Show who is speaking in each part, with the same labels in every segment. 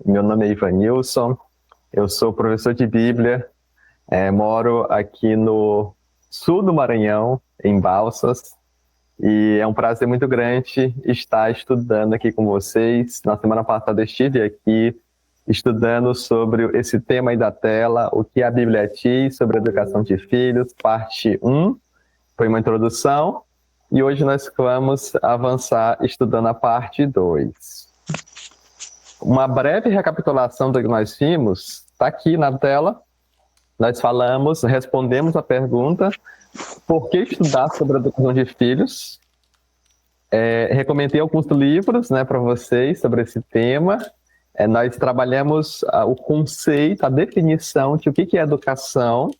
Speaker 1: Meu nome é Ivanilson, eu sou professor de Bíblia, moro aqui no sul do Maranhão, em Balsas, e é um prazer muito grande estar estudando aqui com vocês. Na semana passada eu estive aqui estudando sobre esse tema aí da tela, o que a Bíblia diz sobre a educação de filhos, parte 1, foi uma introdução, e hoje nós vamos avançar estudando a parte 2. Uma breve recapitulação do que nós vimos está aqui na tela. Nós respondemos a pergunta: por que estudar sobre a educação de filhos? Recomendei alguns livros, né, para vocês sobre esse tema. Nós trabalhamos o conceito, a definição de o que é educação,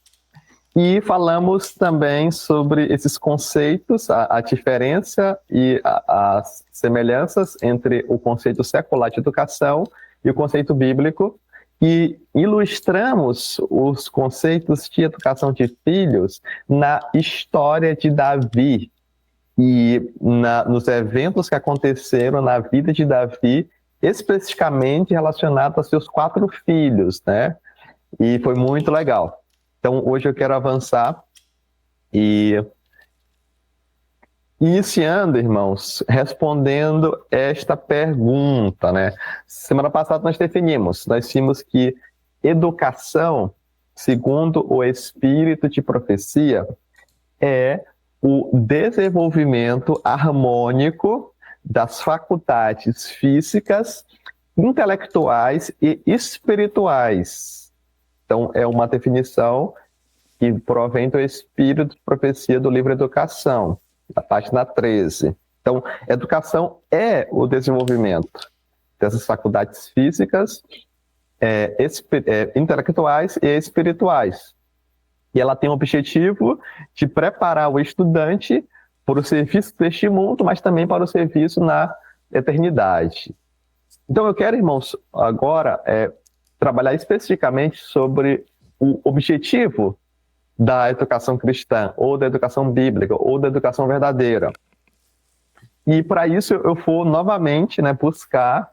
Speaker 1: e falamos também sobre esses conceitos, a diferença e as semelhanças entre o conceito secular de educação e o conceito bíblico, e ilustramos os conceitos de educação de filhos na história de Davi e nos eventos que aconteceram na vida de Davi, especificamente relacionados aos seus 4 filhos, né? E foi muito legal. Então, hoje eu quero avançar e iniciando, irmãos, respondendo esta pergunta, né? Semana passada nós vimos que educação, segundo o espírito de profecia, é o desenvolvimento harmônico das faculdades físicas, intelectuais e espirituais. Então, é uma definição que provém do espírito de profecia do livro Educação, da página 13. Então, educação é o desenvolvimento dessas faculdades físicas, intelectuais e espirituais. E ela tem o objetivo de preparar o estudante para o serviço deste mundo, mas também para o serviço na eternidade. Então, eu quero, irmãos, agora trabalhar especificamente sobre o objetivo da educação cristã, ou da educação bíblica, ou da educação verdadeira. E para isso eu vou novamente, né, buscar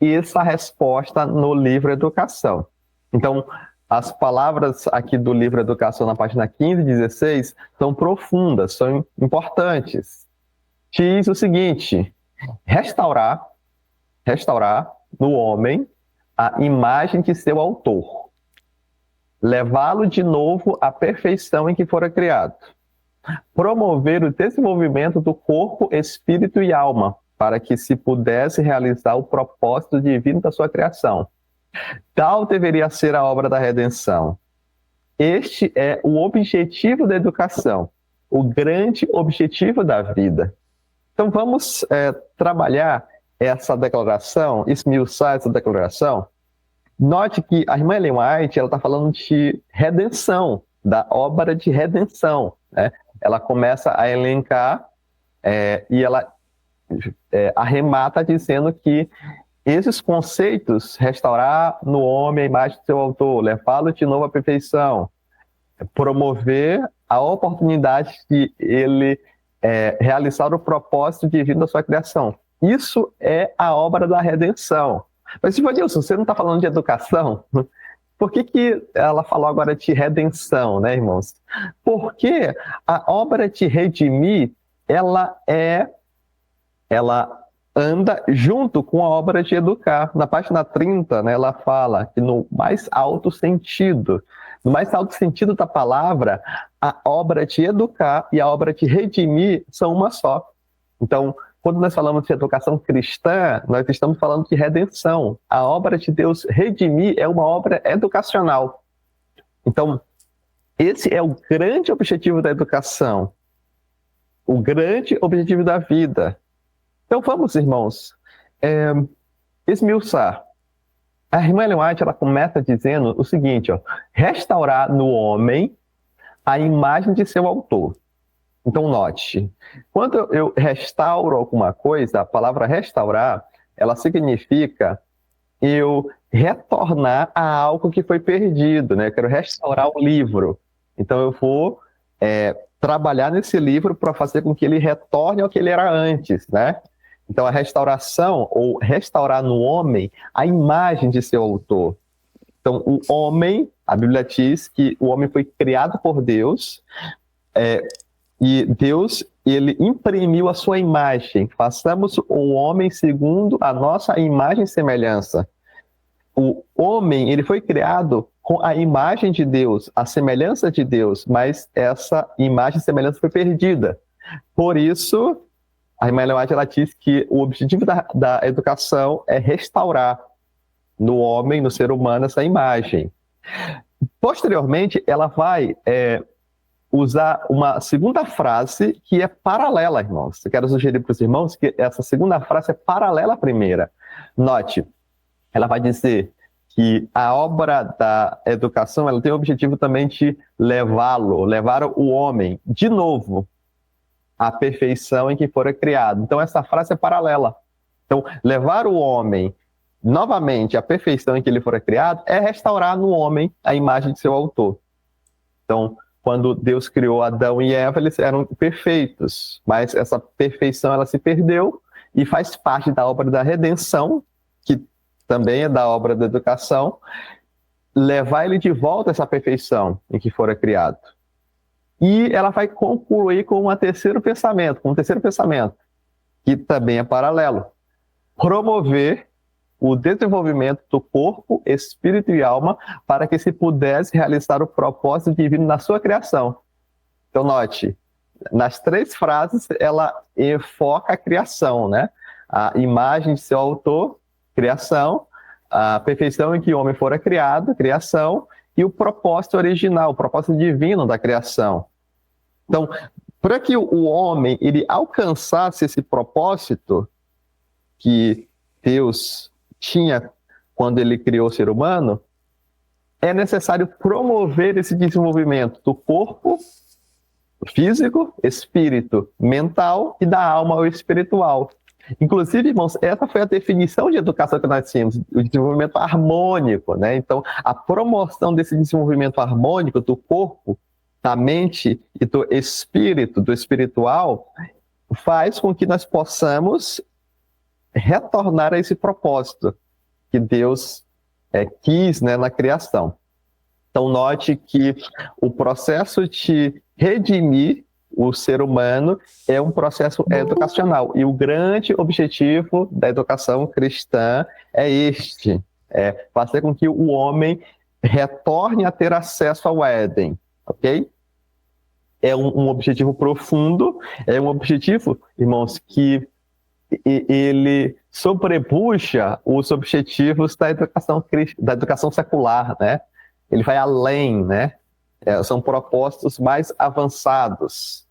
Speaker 1: essa resposta no livro Educação. Então, as palavras aqui do livro Educação, na página 15 e 16, são profundas, são importantes. Diz o seguinte: restaurar no homem a imagem de seu autor, levá-lo de novo à perfeição em que fora criado, promover o desenvolvimento do corpo, espírito e alma, para que se pudesse realizar o propósito divino da sua criação. Tal deveria ser a obra da redenção. Este é o objetivo da educação, o grande objetivo da vida. Então vamos trabalhar essa declaração, esmiuçar essa declaração. Note que a irmã Ellen White está falando de redenção, da obra de redenção, né? Ela começa a elencar e ela arremata dizendo que esses conceitos, restaurar no homem a imagem do seu autor, levá-lo de novo à perfeição, promover a oportunidade de ele realizar o propósito divino da sua criação. Isso é a obra da redenção. Mas, Ivanilson, você não está falando de educação? Por que ela falou agora de redenção, né, irmãos? Porque a obra de redimir, ela anda junto com a obra de educar. Na página 30, né, ela fala que no mais alto sentido da palavra, a obra de educar e a obra de redimir são uma só. Então, quando nós falamos de educação cristã, nós estamos falando de redenção. A obra de Deus redimir é uma obra educacional. Então, esse é o grande objetivo da educação, o grande objetivo da vida. Então vamos, irmãos, esmiuçar. A irmã Ellen White, ela começa dizendo o seguinte: restaurar no homem a imagem de seu autor. Então note, quando eu restauro alguma coisa, a palavra restaurar, ela significa eu retornar a algo que foi perdido, né? Eu quero restaurar o livro. Então eu vou trabalhar nesse livro para fazer com que ele retorne ao que ele era antes, né? Então, a restauração, ou restaurar no homem a imagem de seu autor. Então, o homem, a Bíblia diz que o homem foi criado por Deus, e Deus, ele imprimiu a sua imagem. Façamos o homem segundo a nossa imagem e semelhança. O homem, ele foi criado com a imagem de Deus, a semelhança de Deus, mas essa imagem e semelhança foi perdida. Por isso, a irmã Ellen White, ela diz que o objetivo da educação é restaurar no homem, no ser humano, essa imagem. Posteriormente, ela vai usar uma segunda frase que é paralela, irmãos. Eu quero sugerir para os irmãos que essa segunda frase é paralela à primeira. Note, ela vai dizer que a obra da educação, ela tem o objetivo também de levar o homem de novo à perfeição em que fora criado. Então, essa frase é paralela. Então, levar o homem novamente à perfeição em que ele fora criado é restaurar no homem a imagem de seu autor. Então, quando Deus criou Adão e Eva, eles eram perfeitos, mas essa perfeição ela se perdeu e faz parte da obra da redenção, que também é da obra da educação, levar ele de volta a essa perfeição em que fora criado. E ela vai concluir com um terceiro pensamento, que também é paralelo. Promover o desenvolvimento do corpo, espírito e alma para que se pudesse realizar o propósito divino na sua criação. Então, note, nas três frases, ela enfoca a criação, né? A imagem de seu autor, criação, a perfeição em que o homem fora criado, criação, e o propósito original, o propósito divino da criação. Então, para que o homem ele alcançasse esse propósito que Deus tinha quando ele criou o ser humano, é necessário promover esse desenvolvimento do corpo físico, espírito, mental e da alma ou espiritual. Inclusive, irmãos, essa foi a definição de educação que nós tínhamos, o desenvolvimento harmônico, né? Então, a promoção desse desenvolvimento harmônico do corpo, da mente e do espírito, do espiritual, faz com que nós possamos retornar a esse propósito que Deus quis, né, na criação. Então, note que o processo de redimir o ser humano é um processo educacional. E o grande objetivo da educação cristã é este: fazer com que o homem retorne a ter acesso ao Éden, ok? É um objetivo profundo, é um objetivo, irmãos, que ele sobrepuja os objetivos da educação secular, né? Ele vai além, né? São propósitos mais avançados,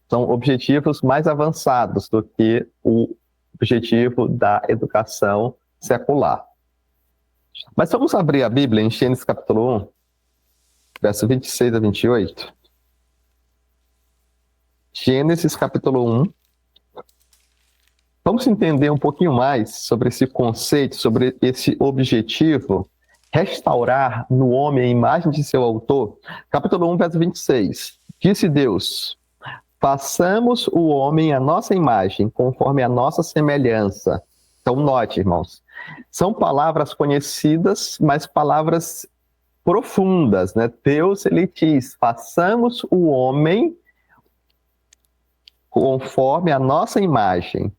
Speaker 1: são objetivos mais avançados do que o objetivo da educação secular. Mas vamos abrir a Bíblia em Gênesis capítulo 1, verso 26 a 28. Gênesis capítulo 1. Vamos entender um pouquinho mais sobre esse conceito, sobre esse objetivo, restaurar no homem a imagem de seu autor. Capítulo 1, verso 26. Disse Deus: façamos o homem à nossa imagem, conforme a nossa semelhança. Então, note, irmãos, são palavras conhecidas, mas palavras profundas, né? Deus, ele diz: façamos o homem conforme a nossa imagem,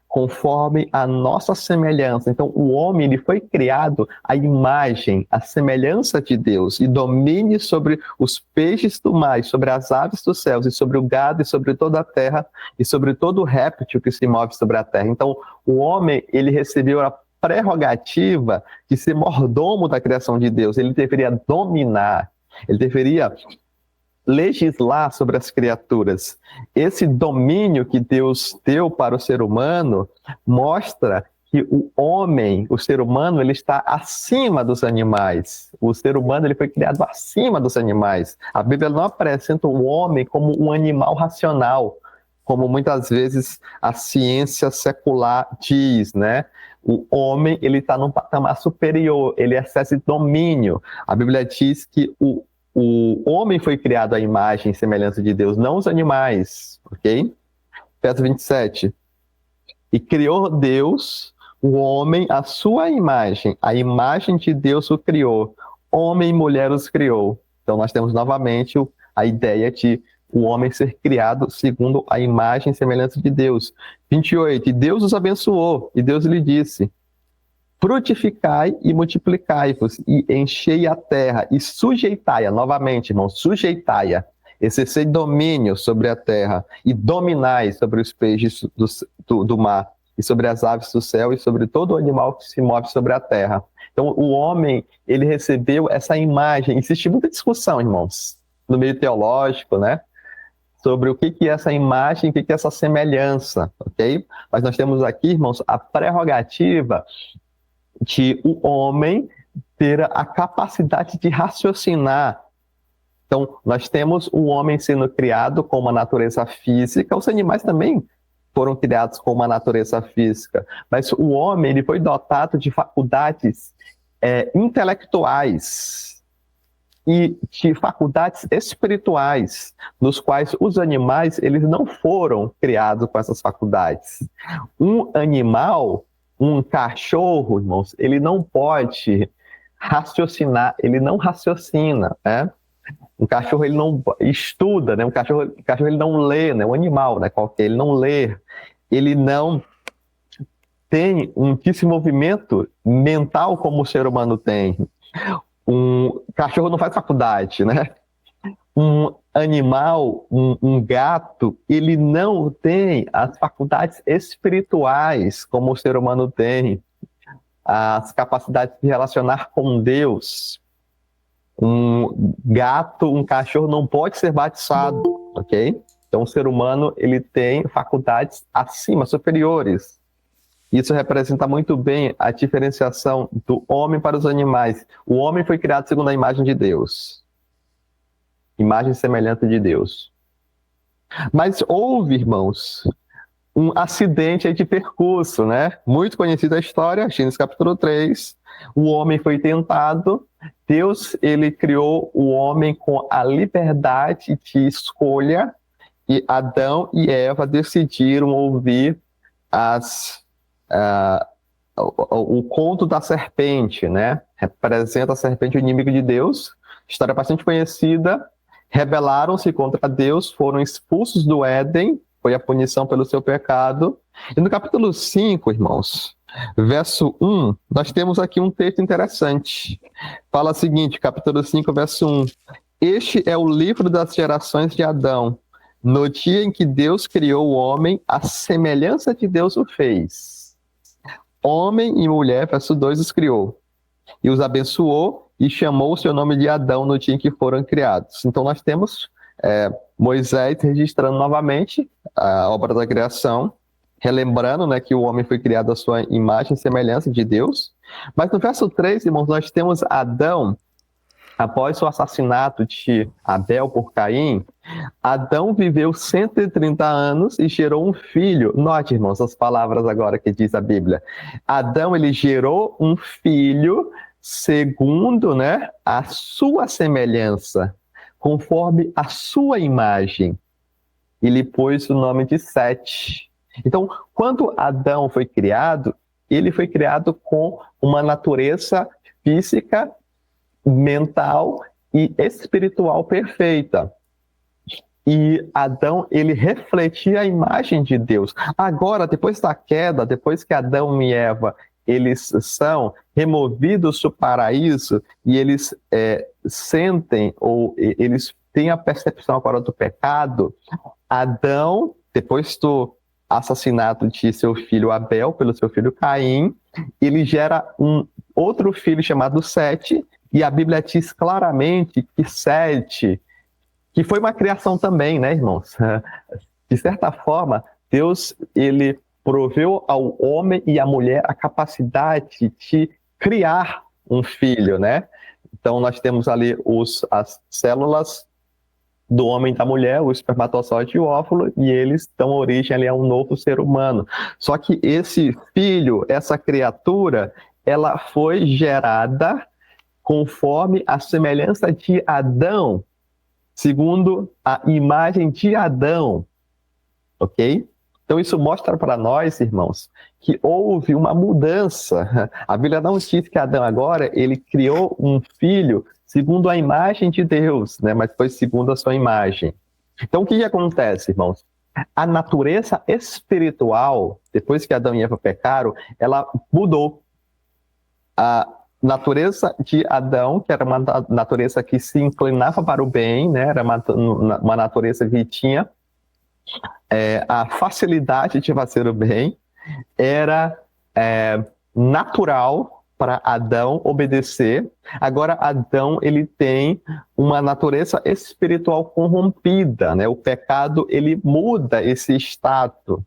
Speaker 1: conforme a nossa semelhança. Então, o homem ele foi criado à imagem, à semelhança de Deus, e domine sobre os peixes do mar, sobre as aves dos céus, e sobre o gado, e sobre toda a terra, e sobre todo o réptil que se move sobre a terra. Então, o homem ele recebeu a prerrogativa de ser mordomo da criação de Deus. Ele deveria dominar, ele deveria legislar sobre as criaturas. Esse domínio que Deus deu para o ser humano mostra que o homem, o ser humano, ele está acima dos animais. O ser humano ele foi criado acima dos animais. A Bíblia não apresenta o homem como um animal racional, como muitas vezes a ciência secular diz, né? O homem ele está num patamar superior, ele exerce domínio. A Bíblia diz que o homem foi criado à imagem e semelhança de Deus, não os animais, ok? Verso 27. E criou Deus, o homem, a sua imagem. A imagem de Deus o criou. Homem e mulher os criou. Então nós temos novamente a ideia de o homem ser criado segundo a imagem e semelhança de Deus. 28. E Deus os abençoou, e Deus lhe disse: frutificai e multiplicai-vos, e enchei a terra, e sujeitai-a, novamente, irmão, sujeitai-a, exercei domínio sobre a terra, e dominai sobre os peixes do mar, e sobre as aves do céu, e sobre todo animal que se move sobre a terra. Então, o homem, ele recebeu essa imagem. Existe muita discussão, irmãos, no meio teológico, né? Sobre o que é essa imagem, o que é essa semelhança, ok? Mas nós temos aqui, irmãos, a prerrogativa de o homem ter a capacidade de raciocinar. Então, nós temos o homem sendo criado com uma natureza física, os animais também foram criados com uma natureza física, mas o homem ele foi dotado de faculdades intelectuais e de faculdades espirituais, nos quais os animais eles não foram criados com essas faculdades. Um animal, um cachorro, irmãos, ele não pode raciocinar, ele não raciocina, né? Um cachorro ele não estuda, né? Um cachorro ele não lê, né? Um animal, né? Qualquer, ele não lê, ele não tem um desenvolvimento mental como o ser humano tem. Um cachorro não faz faculdade, né? Um animal, um gato, ele não tem as faculdades espirituais como o ser humano tem, as capacidades de relacionar com Deus. Um gato, um cachorro não pode ser batizado, ok? Então o ser humano, ele tem faculdades acima, superiores. Isso representa muito bem a diferenciação do homem para os animais. O homem foi criado segundo a imagem de Deus. Imagem e semelhança de Deus. Mas houve, irmãos, um acidente aí de percurso, né? Muito conhecida a história, Gênesis capítulo 3. O homem foi tentado. Deus, ele criou o homem com a liberdade de escolha, e Adão e Eva decidiram ouvir o conto da serpente, né? Representa a serpente, o inimigo de Deus. História bastante conhecida. Rebelaram-se contra Deus, foram expulsos do Éden, foi a punição pelo seu pecado. E no capítulo 5, irmãos, verso 1, nós temos aqui um texto interessante. Fala o seguinte, capítulo 5, verso 1. Este é o livro das gerações de Adão. No dia em que Deus criou o homem, a semelhança de Deus o fez. Homem e mulher, verso 2, os criou. E os abençoou e chamou o seu nome de Adão no dia em que foram criados. Então nós temos Moisés registrando novamente a obra da criação, relembrando, né, que o homem foi criado à sua imagem e semelhança de Deus. Mas no verso 3, irmãos, nós temos Adão, após o assassinato de Abel por Caim. Adão viveu 130 anos e gerou um filho. Note, irmãos, as palavras agora que diz a Bíblia. Adão, ele gerou um filho segundo, né, a sua semelhança, conforme a sua imagem. E lhe pôs o nome de Sete. Então, quando Adão foi criado, ele foi criado com uma natureza física, mental e espiritual perfeita. E Adão, ele refletia a imagem de Deus. Agora, depois da queda, depois que Adão e Eva, eles são removidos do paraíso e eles sentem, ou eles têm a percepção agora do pecado, Adão, depois do assassinato de seu filho Abel pelo seu filho Caim, ele gera um outro filho chamado Sete, e a Bíblia diz claramente que Sete, que foi uma criação também, né, irmãos? De certa forma, Deus, ele proveu ao homem e à mulher a capacidade de criar um filho, né? Então, nós temos ali as células do homem e da mulher, o espermatozoide e o óvulo, e eles dão origem ali a um novo ser humano. Só que esse filho, essa criatura, ela foi gerada conforme a semelhança de Adão, segundo a imagem de Adão, ok? Então isso mostra para nós, irmãos, que houve uma mudança. A Bíblia não diz que Adão agora, ele criou um filho segundo a imagem de Deus, né? Mas foi segundo a sua imagem. Então o que acontece, irmãos? A natureza espiritual, depois que Adão e Eva pecaram, ela mudou. A natureza de Adão, que era uma natureza que se inclinava para o bem, né? Era uma natureza que tinha a facilidade de fazer o bem, era natural para Adão obedecer. Agora Adão, ele tem uma natureza espiritual corrompida, né? O pecado, ele muda esse estado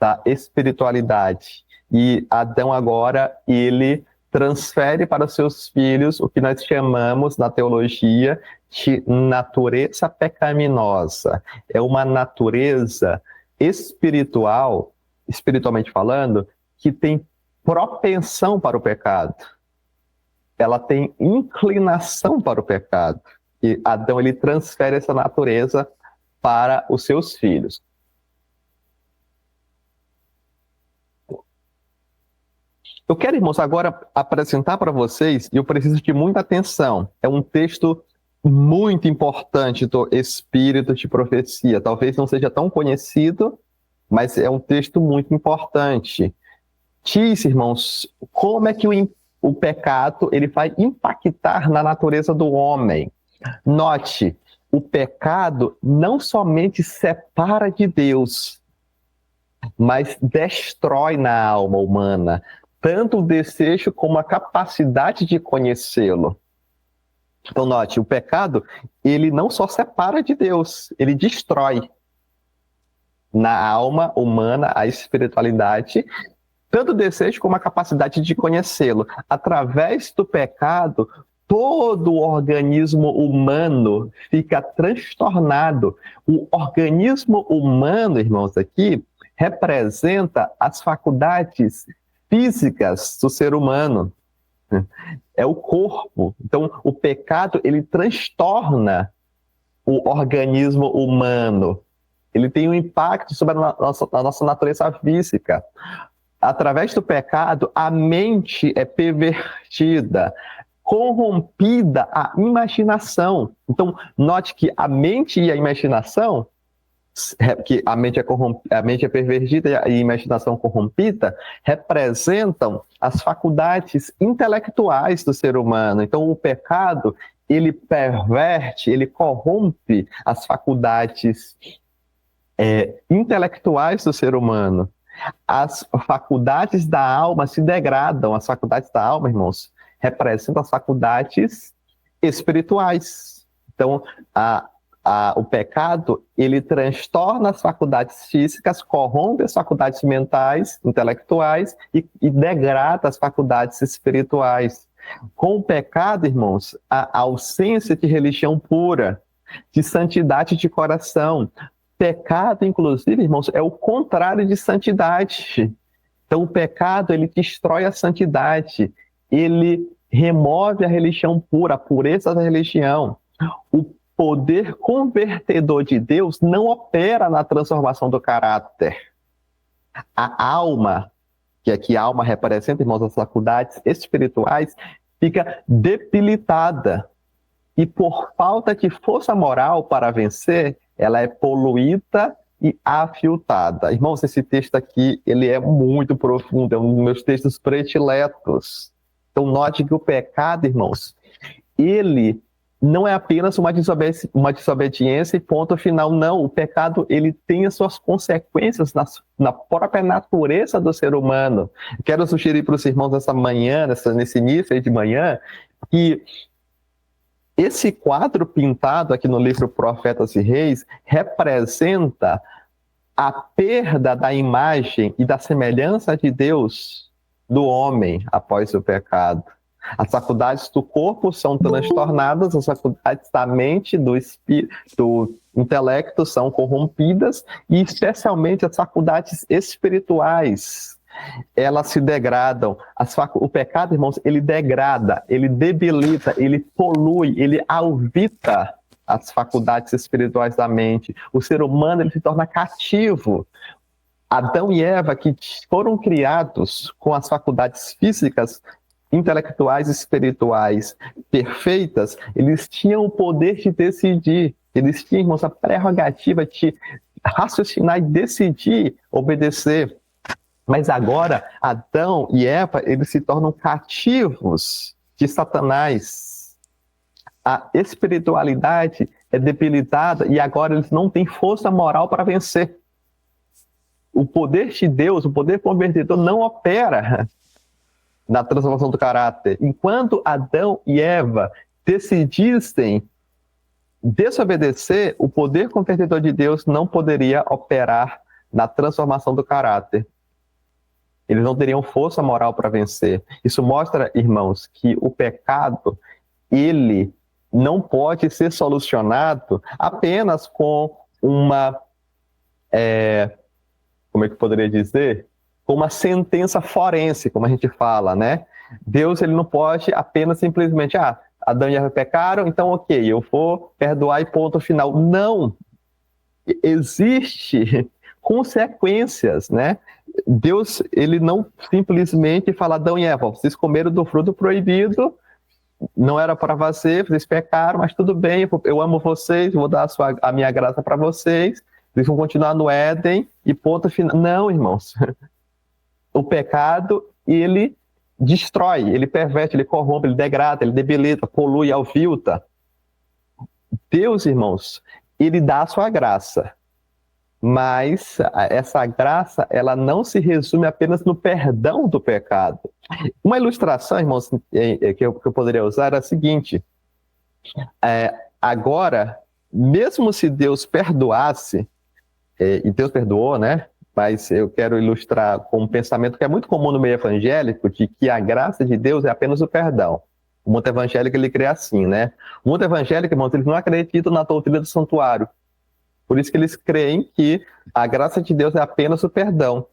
Speaker 1: da espiritualidade. E Adão agora, ele transfere para os seus filhos o que nós chamamos na teologia de natureza pecaminosa. É uma natureza espiritual, espiritualmente falando, que tem propensão para o pecado. Ela tem inclinação para o pecado. E Adão, ele transfere essa natureza para os seus filhos. Eu quero, irmãos, agora apresentar para vocês, e eu preciso de muita atenção, é um texto muito importante do Espírito de Profecia. Talvez não seja tão conhecido, mas é um texto muito importante. Diz, irmãos, como é que o pecado ele vai impactar na natureza do homem. Note, o pecado não somente separa de Deus, mas destrói na alma humana tanto o desejo como a capacidade de conhecê-lo. Então, note, o pecado, ele não só separa de Deus, ele destrói na alma humana a espiritualidade, tanto o desejo como a capacidade de conhecê-lo. Através do pecado, todo o organismo humano fica transtornado. O organismo humano, irmãos, aqui, representa as faculdades físicas do ser humano. É o corpo. Então, o pecado, ele transtorna o organismo humano. Ele tem um impacto sobre a nossa natureza física. Através do pecado, a mente é pervertida, corrompida a imaginação. Então, note que a mente e a imaginação, que a mente é pervertida e a imaginação corrompida, representam as faculdades intelectuais do ser humano. Então, o pecado, ele perverte, ele corrompe as faculdades intelectuais do ser humano. As faculdades da alma se degradam. As faculdades da alma, irmãos, representam as faculdades espirituais. Então, o pecado, ele transtorna as faculdades físicas, corrompe as faculdades mentais, intelectuais e degrada as faculdades espirituais. Com o pecado, irmãos, a ausência de religião pura, de santidade de coração. Pecado, inclusive, irmãos, é o contrário de santidade. Então, o pecado, ele destrói a santidade, ele remove a religião pura, a pureza da religião. O poder convertedor de Deus não opera na transformação do caráter. A alma, que aqui a alma representa, irmãos, as faculdades espirituais, fica debilitada. E por falta de força moral para vencer, ela é poluída e aviltada. Irmãos, esse texto aqui, ele é muito profundo, é um dos meus textos prediletos. Então, note que o pecado, irmãos, ele não é apenas uma desobediência e ponto final, não. O pecado, ele tem as suas consequências na própria natureza do ser humano. Quero sugerir para os irmãos nessa manhã, nesse início de manhã, que esse quadro pintado aqui no livro Profetas e Reis representa a perda da imagem e da semelhança de Deus do homem após o pecado. As faculdades do corpo são transtornadas, as faculdades da mente, do espírito, do intelecto são corrompidas e especialmente as faculdades espirituais, elas se degradam. O pecado, irmãos, ele degrada, ele debilita, ele polui, ele alvita as faculdades espirituais da mente. O ser humano, ele se torna cativo. Adão e Eva, que foram criados com as faculdades físicas, intelectuais e espirituais perfeitas, eles tinham o poder de decidir. Eles tinham, irmãos, a prerrogativa de raciocinar e decidir obedecer. Mas agora, Adão e Eva, eles se tornam cativos de Satanás. A espiritualidade é debilitada e agora eles não têm força moral para vencer. O poder de Deus, o poder convertedor, não opera na transformação do caráter. Enquanto Adão e Eva decidissem desobedecer, o poder convertedor de Deus não poderia operar na transformação do caráter. Eles não teriam força moral para vencer. Isso mostra, irmãos, que o pecado, ele não pode ser solucionado apenas com uma... como é que eu poderia dizer? Com uma sentença forense, como a gente fala, né? Deus, ele não pode apenas simplesmente, Adão e Eva pecaram, então ok, eu vou perdoar e ponto final. Não! Existe consequências, né? Deus, ele não simplesmente fala, Adão e Eva, vocês comeram do fruto proibido, não era para vocês pecaram, mas tudo bem, eu amo vocês, vou dar a minha graça para vocês, eles vão continuar no Éden e ponto final. Não, irmãos. O pecado, ele destrói, ele perverte, ele corrompe, ele degrada, ele debilita, polui, avilta. Deus, irmãos, ele dá a sua graça. Mas essa graça, ela não se resume apenas no perdão do pecado. Uma ilustração, irmãos, que eu poderia usar é a seguinte. Agora, mesmo se Deus perdoasse, e Deus perdoou, né? Mas eu quero ilustrar com um pensamento que é muito comum no meio evangélico, de que a graça de Deus é apenas o perdão. O mundo evangélico, ele crê assim, né? O mundo evangélico, irmãos, eles não acreditam na doutrina do santuário. Por isso que eles creem que a graça de Deus é apenas o perdão.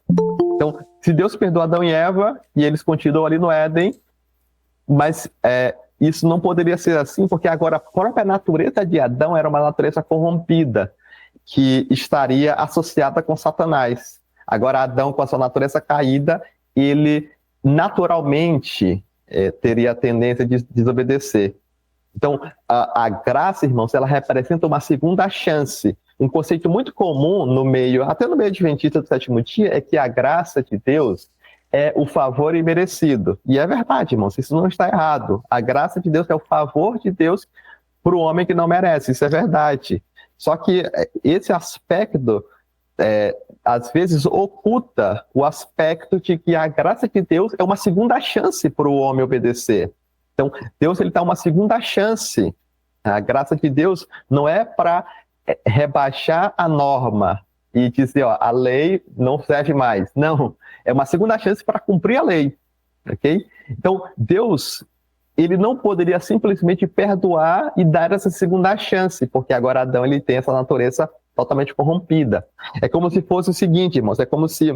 Speaker 1: Então, se Deus perdoou Adão e Eva, e eles continuam ali no Éden, mas isso não poderia ser assim, porque agora a própria natureza de Adão era uma natureza corrompida, que estaria associada com Satanás. Agora, Adão, com a sua natureza caída, ele naturalmente teria a tendência de desobedecer. Então, a graça, irmãos, ela representa uma segunda chance. Um conceito muito comum no meio, até no meio adventista do sétimo dia, é que a graça de Deus é o favor imerecido. E é verdade, irmãos, isso não está errado. A graça de Deus é o favor de Deus para o homem que não merece, isso é verdade. Só que esse aspecto, às vezes, oculta o aspecto de que a graça de Deus é uma segunda chance para o homem obedecer. Então, Deus, ele dá uma segunda chance. A graça de Deus não é para rebaixar a norma e dizer, a lei não serve mais. Não, é uma segunda chance para cumprir a lei. Ok? Então, Deus, ele não poderia simplesmente perdoar e dar essa segunda chance, porque agora Adão, ele tem essa natureza totalmente corrompida. É como se fosse o seguinte, irmãos, é como se,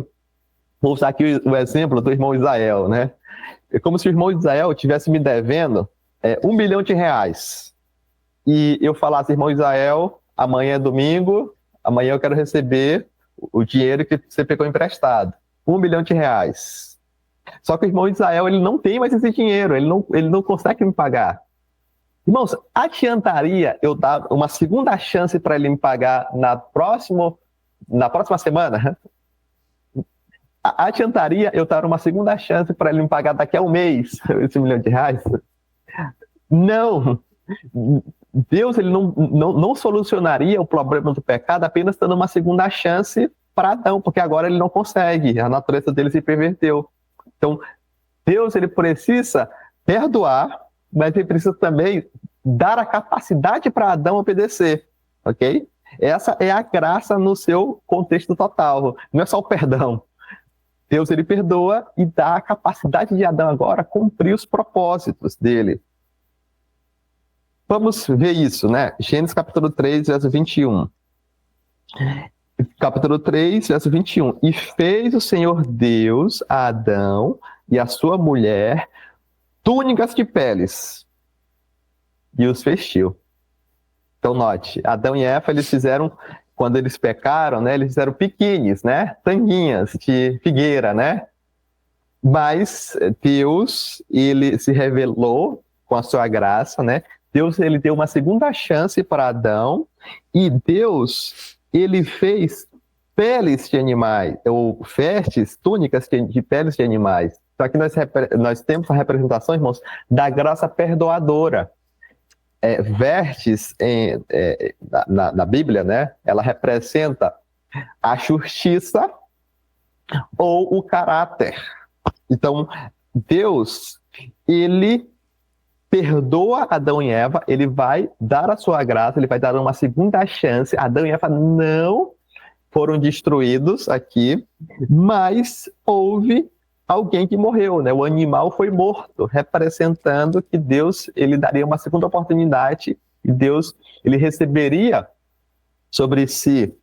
Speaker 1: vou usar aqui o exemplo do irmão Israel, né? É como se o irmão Israel estivesse me devendo R$1 milhão. E eu falasse, irmão Israel, amanhã é domingo, amanhã eu quero receber o dinheiro que você pegou emprestado. R$1 milhão. Só que o irmão Israel, ele não tem mais esse dinheiro, ele não consegue me pagar. Irmãos, adiantaria eu dar uma segunda chance para ele me pagar na próxima semana? Adiantaria eu dar uma segunda chance para ele me pagar daqui a um mês esse R$1 milhão? Não! Deus, ele não solucionaria o problema do pecado apenas dando uma segunda chance para Adão, porque agora ele não consegue, a natureza dele se perverteu. Então, Deus, ele precisa perdoar, mas ele precisa também dar a capacidade para Adão obedecer, ok? Essa é a graça no seu contexto total, não é só o perdão. Deus, ele perdoa e dá a capacidade de Adão agora cumprir os propósitos dele. Vamos ver isso, né? Gênesis capítulo 3, verso 21. Capítulo 3, verso 21. E fez o Senhor Deus a Adão e a sua mulher túnicas de peles e os vestiu. Então, note, Adão e Eva, eles fizeram quando eles pecaram, né, eles fizeram biquínis, né, tanguinhas de figueira, né? Mas Deus, ele se revelou com a sua graça, né? Deus, ele deu uma segunda chance para Adão, e Deus, ele fez peles de animais, ou vestes, túnicas de peles de animais. Então aqui nós temos a representação, irmãos, da graça perdoadora. Vestes na Bíblia, né? Ela representa a justiça ou o caráter. Então, Deus, ele perdoa Adão e Eva, ele vai dar a sua graça, ele vai dar uma segunda chance. Adão e Eva não foram destruídos aqui, mas houve alguém que morreu, né? O animal foi morto, representando que Deus, ele daria uma segunda oportunidade, e Deus, ele receberia sobre si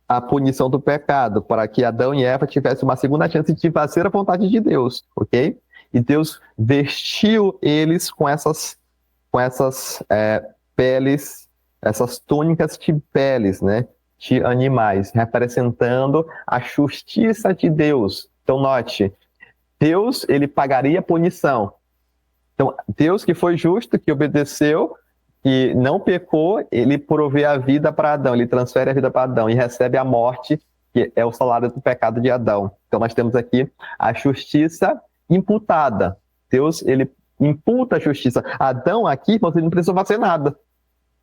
Speaker 1: a punição do pecado, para que Adão e Eva tivessem uma segunda chance de fazer a vontade de Deus, ok? E Deus vestiu eles com essas peles, essas túnicas de peles, né? De animais, representando a justiça de Deus. Então, note, Deus, ele pagaria a punição. Então, Deus que foi justo, que obedeceu, que não pecou, ele provê a vida para Adão, ele transfere a vida para Adão e recebe a morte, que é o salário do pecado de Adão. Então, nós temos aqui a justiça imputada. Deus, ele imputa a justiça. Adão aqui, ele não precisou fazer nada.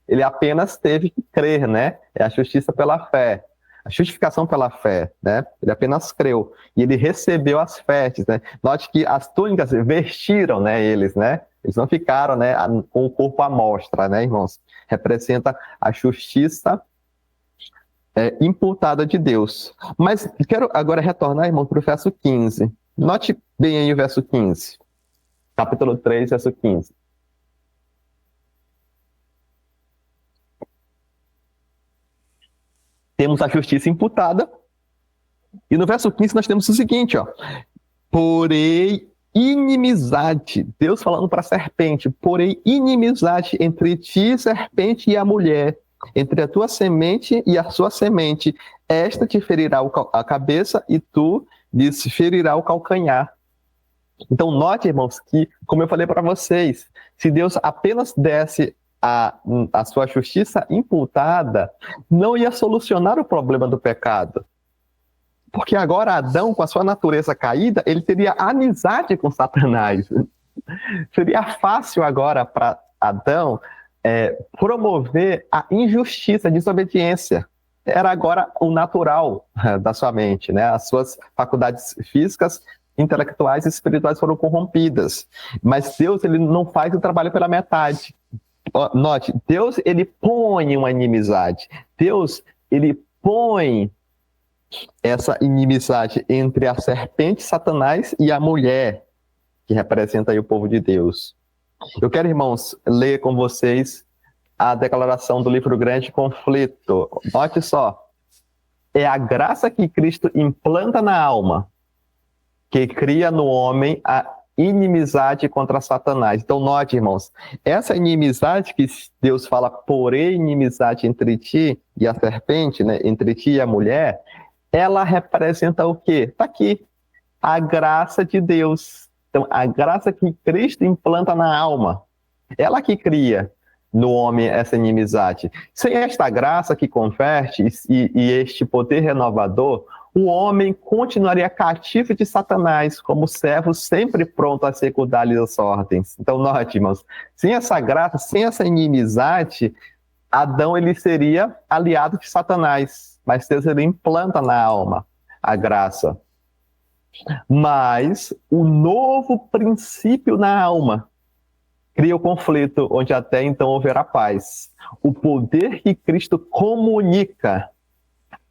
Speaker 1: Ele apenas teve que crer, né? É a justiça pela fé. A justificação pela fé, né? Ele apenas creu. E ele recebeu as vestes, né? Note que as túnicas vestiram, né, eles, né? Eles não ficaram, né, com o corpo à mostra, né, irmãos? Representa a justiça imputada de Deus. Mas quero agora retornar, irmão, para o verso 15. Note bem aí o verso 15. Capítulo 3, verso 15. Temos a justiça imputada. E no verso 15 nós temos o seguinte, ó. Porém, inimizade, Deus falando para a serpente, porém, inimizade entre ti, serpente, e a mulher, entre a tua semente e a sua semente. Esta te ferirá a cabeça e tu lhes ferirá o calcanhar. Então, note, irmãos, que, como eu falei para vocês, se Deus apenas desse a sua justiça imputada, não ia solucionar o problema do pecado. Porque agora Adão, com a sua natureza caída, ele teria amizade com Satanás. Seria fácil agora para Adão promover a injustiça, a desobediência. Era agora o natural da sua mente, né? As suas faculdades físicas, intelectuais e espirituais foram corrompidas. Mas Deus, ele não faz o trabalho pela metade. Note, Deus, ele põe uma inimizade. Deus, ele põe essa inimizade entre a serpente, Satanás, e a mulher, que representa aí o povo de Deus. Eu quero, irmãos, ler com vocês a declaração do livro Grande Conflito. Note só, é a graça que Cristo implanta na alma, que cria no homem a inimizade contra Satanás. Então, note, irmãos, essa inimizade que Deus fala, porém, inimizade entre ti e a serpente, né, entre ti e a mulher, ela representa o quê? Está aqui, a graça de Deus. Então, a graça que Cristo implanta na alma, ela que cria no homem essa inimizade. Sem esta graça que converte e este poder renovador, o homem continuaria cativo de Satanás, como servo sempre pronto a executar-lhe as ordens. Então, note, irmãos, sem essa graça, sem essa inimizade, Adão, ele seria aliado de Satanás, mas Deus, ele implanta na alma a graça. Mas o novo princípio na alma cria o conflito, onde até então houverá paz. O poder que Cristo comunica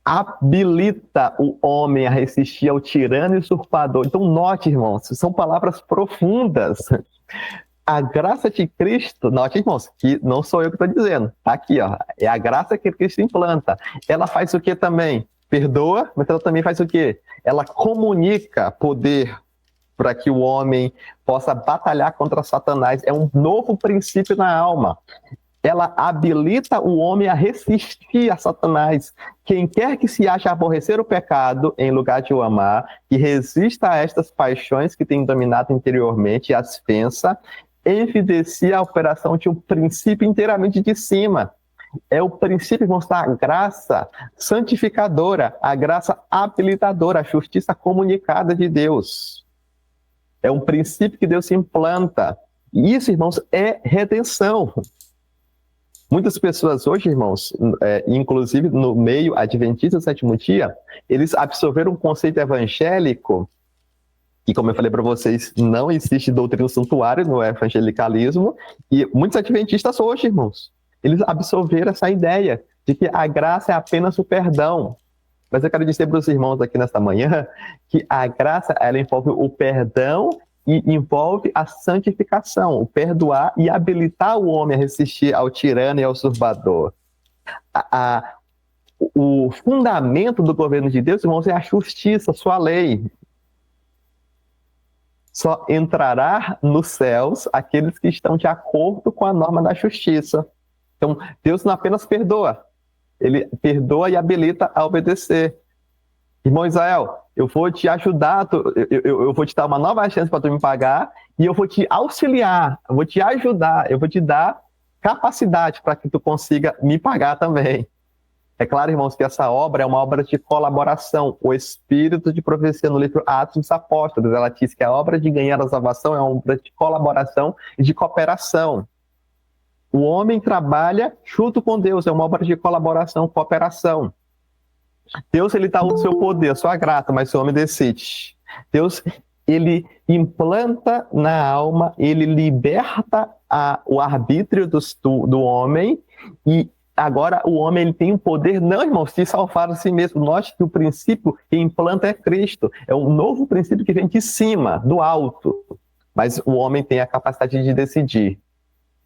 Speaker 1: habilita o homem a resistir ao tirano e usurpador. Então, note, irmãos, são palavras profundas. A graça de Cristo, note, irmãos, que não sou eu que estou dizendo, tá aqui, ó, é a graça que Cristo implanta. Ela faz o que também? Perdoa, mas ela também faz o quê? Ela comunica poder para que o homem possa batalhar contra Satanás. É um novo princípio na alma. ela habilita o homem a resistir a Satanás. Quem quer que se ache aborrecer o pecado em lugar de o amar, que resista a estas paixões que tem dominado interiormente e as vença, evidencia a operação de um princípio inteiramente de cima. É o princípio, irmãos, da graça santificadora, a graça habilitadora, a justiça comunicada de Deus. É um princípio que Deus implanta. E isso, irmãos, é redenção. Muitas pessoas hoje, irmãos, inclusive no meio adventista do sétimo dia, eles absorveram um conceito evangélico, que, como eu falei para vocês, não existe doutrina do santuário no evangelicalismo, e muitos adventistas hoje, irmãos, eles absorveram essa ideia de que a graça é apenas o perdão. Mas eu quero dizer para os irmãos aqui nesta manhã que a graça, ela envolve o perdão e envolve a santificação, o perdoar e habilitar o homem a resistir ao tirano e ao usurpador. O fundamento do governo de Deus, irmãos, é a justiça, sua lei. Só entrará nos céus aqueles que estão de acordo com a norma da justiça. Então, Deus não apenas perdoa, ele perdoa e habilita a obedecer. Irmão Israel, eu vou te ajudar, eu vou te dar uma nova chance para tu me pagar e eu vou te auxiliar, eu vou te ajudar, eu vou te dar capacidade para que tu consiga me pagar também. É claro, irmãos, que essa obra é uma obra de colaboração. O Espírito de Profecia no livro Atos dos Apóstolos, ela diz que a obra de ganhar a salvação é uma obra de colaboração e de cooperação. O homem trabalha junto com Deus, é uma obra de colaboração, cooperação. Deus, ele dá o seu poder, a sua graça, mas o homem decide. Deus, ele implanta na alma, ele liberta o arbítrio do homem, e agora o homem ele tem o poder, não, irmãos, de salvar a si mesmo. Note que o princípio que implanta é Cristo, é um novo princípio que vem de cima, do alto, mas o homem tem a capacidade de decidir.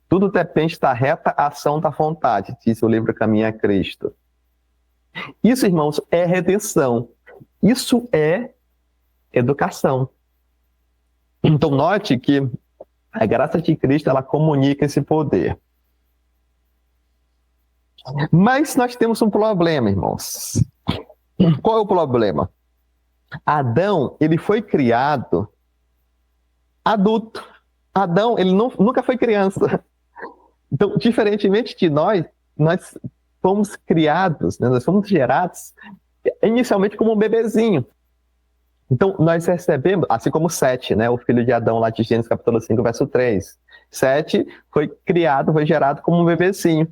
Speaker 1: Tudo depende da reta ação da vontade, diz o livro Caminho a Cristo. Isso, irmãos, é redenção. Isso é educação. Então, note que a graça de Cristo, ela comunica esse poder. Mas nós temos um problema, irmãos. Qual é o problema? Adão, ele foi criado adulto. Adão, ele nunca foi criança. Então, diferentemente de nós fomos criados, né? Nós fomos gerados inicialmente como um bebezinho. Então, nós recebemos, assim como Sete, né? O filho de Adão, lá de Gênesis capítulo 5, verso 3. Sete foi criado, foi gerado como um bebezinho.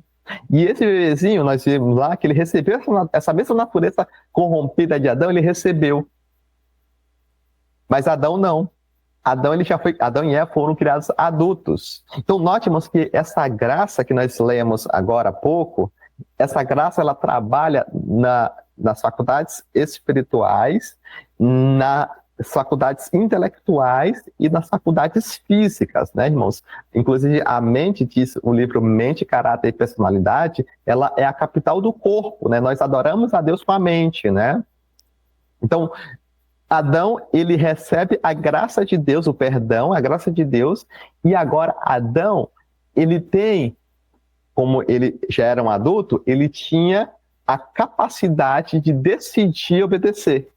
Speaker 1: E esse bebezinho, nós vimos lá, que ele recebeu essa mesma natureza corrompida de Adão, ele recebeu. Mas Adão não. Adão e Eva foram criados adultos. Então, note, irmãos, que essa graça que nós lemos agora há pouco, essa graça, ela trabalha nas faculdades espirituais, nas faculdades intelectuais e nas faculdades físicas, né, irmãos? Inclusive, a mente, diz o livro Mente, Caráter e Personalidade, ela é a capital do corpo, né? Nós adoramos a Deus com a mente, né? Então, Adão, ele recebe a graça de Deus, o perdão, a graça de Deus, e agora Adão, ele tem, como ele já era um adulto, ele tinha a capacidade de decidir obedecer.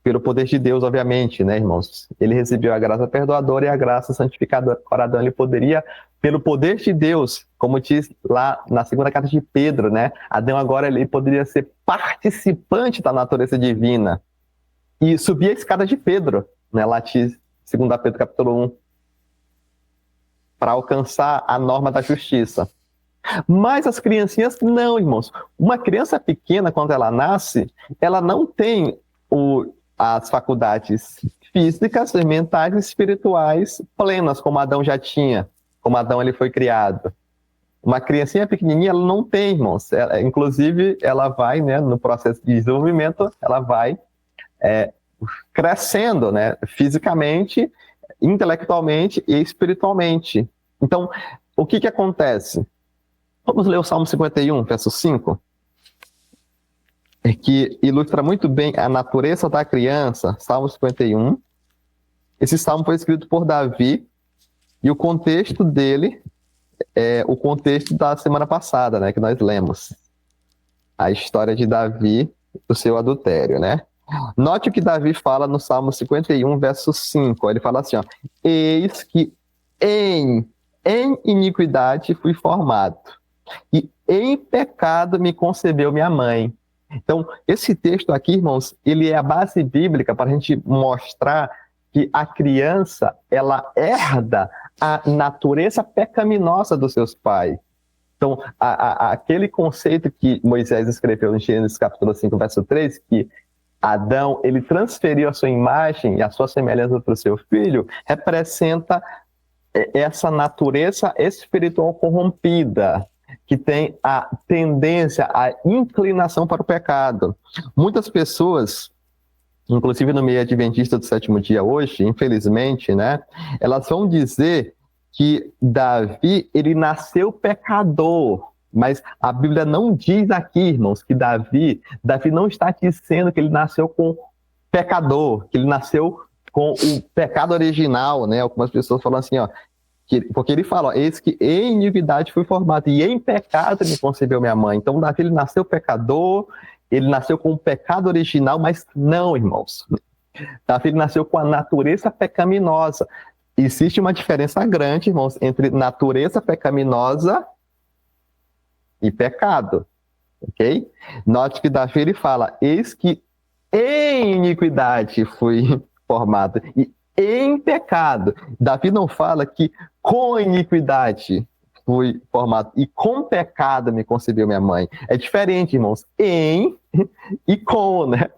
Speaker 1: Pelo poder de Deus, obviamente, né, irmãos? Ele recebeu a graça perdoadora e a graça santificadora. Agora Adão, ele poderia, pelo poder de Deus, como diz lá na segunda carta de Pedro, né? Adão agora, ele poderia ser participante da natureza divina. E subir a escada de Pedro, né, lá de 2 Pedro capítulo 1, para alcançar a norma da justiça. Mas as criancinhas não, irmãos. Uma criança pequena, quando ela nasce, ela não tem as faculdades físicas, mentais e espirituais plenas, como Adão já tinha, como Adão ele foi criado. Uma criancinha pequenininha, ela não tem, irmãos. Inclusive, ela vai, né, no processo de desenvolvimento, ela vai crescendo, né, fisicamente, intelectualmente e espiritualmente. Então, o que acontece? Vamos ler o Salmo 51, verso 5, que ilustra muito bem a natureza da criança. Salmo 51. Esse salmo foi escrito por Davi, e o contexto dele o contexto da semana passada, né, que nós lemos. A história de Davi, do seu adultério, né? Note o que Davi fala no Salmo 51, verso 5. Ele fala assim, ó, eis que em iniquidade fui formado, e em pecado me concebeu minha mãe. Então, esse texto aqui, irmãos, ele é a base bíblica para a gente mostrar que a criança, ela herda a natureza pecaminosa dos seus pais. Então, aquele conceito que Moisés escreveu em Gênesis capítulo 5, verso 3, que Adão, ele transferiu a sua imagem e a sua semelhança para o seu filho, representa essa natureza espiritual corrompida, que tem a tendência, a inclinação para o pecado. Muitas pessoas, inclusive no meio adventista do sétimo dia hoje, infelizmente, né, elas vão dizer que Davi, ele nasceu pecador, mas a Bíblia não diz aqui, irmãos, que Davi não está dizendo que ele nasceu com pecador, que ele nasceu com o pecado original, né? Algumas pessoas falam assim, ó, porque ele fala, ó, eis que em iniquidade fui formado, e em pecado me concebeu minha mãe. Então Davi, ele nasceu pecador, ele nasceu com o pecado original, mas não, irmãos. Davi, ele nasceu com a natureza pecaminosa. Existe uma diferença grande, irmãos, entre natureza pecaminosa e pecado, ok? Note que Davi, ele fala, eis que em iniquidade fui formado, e em pecado. Davi não fala que com iniquidade fui formado, e com pecado me concebeu minha mãe. É diferente, irmãos, em e com, né?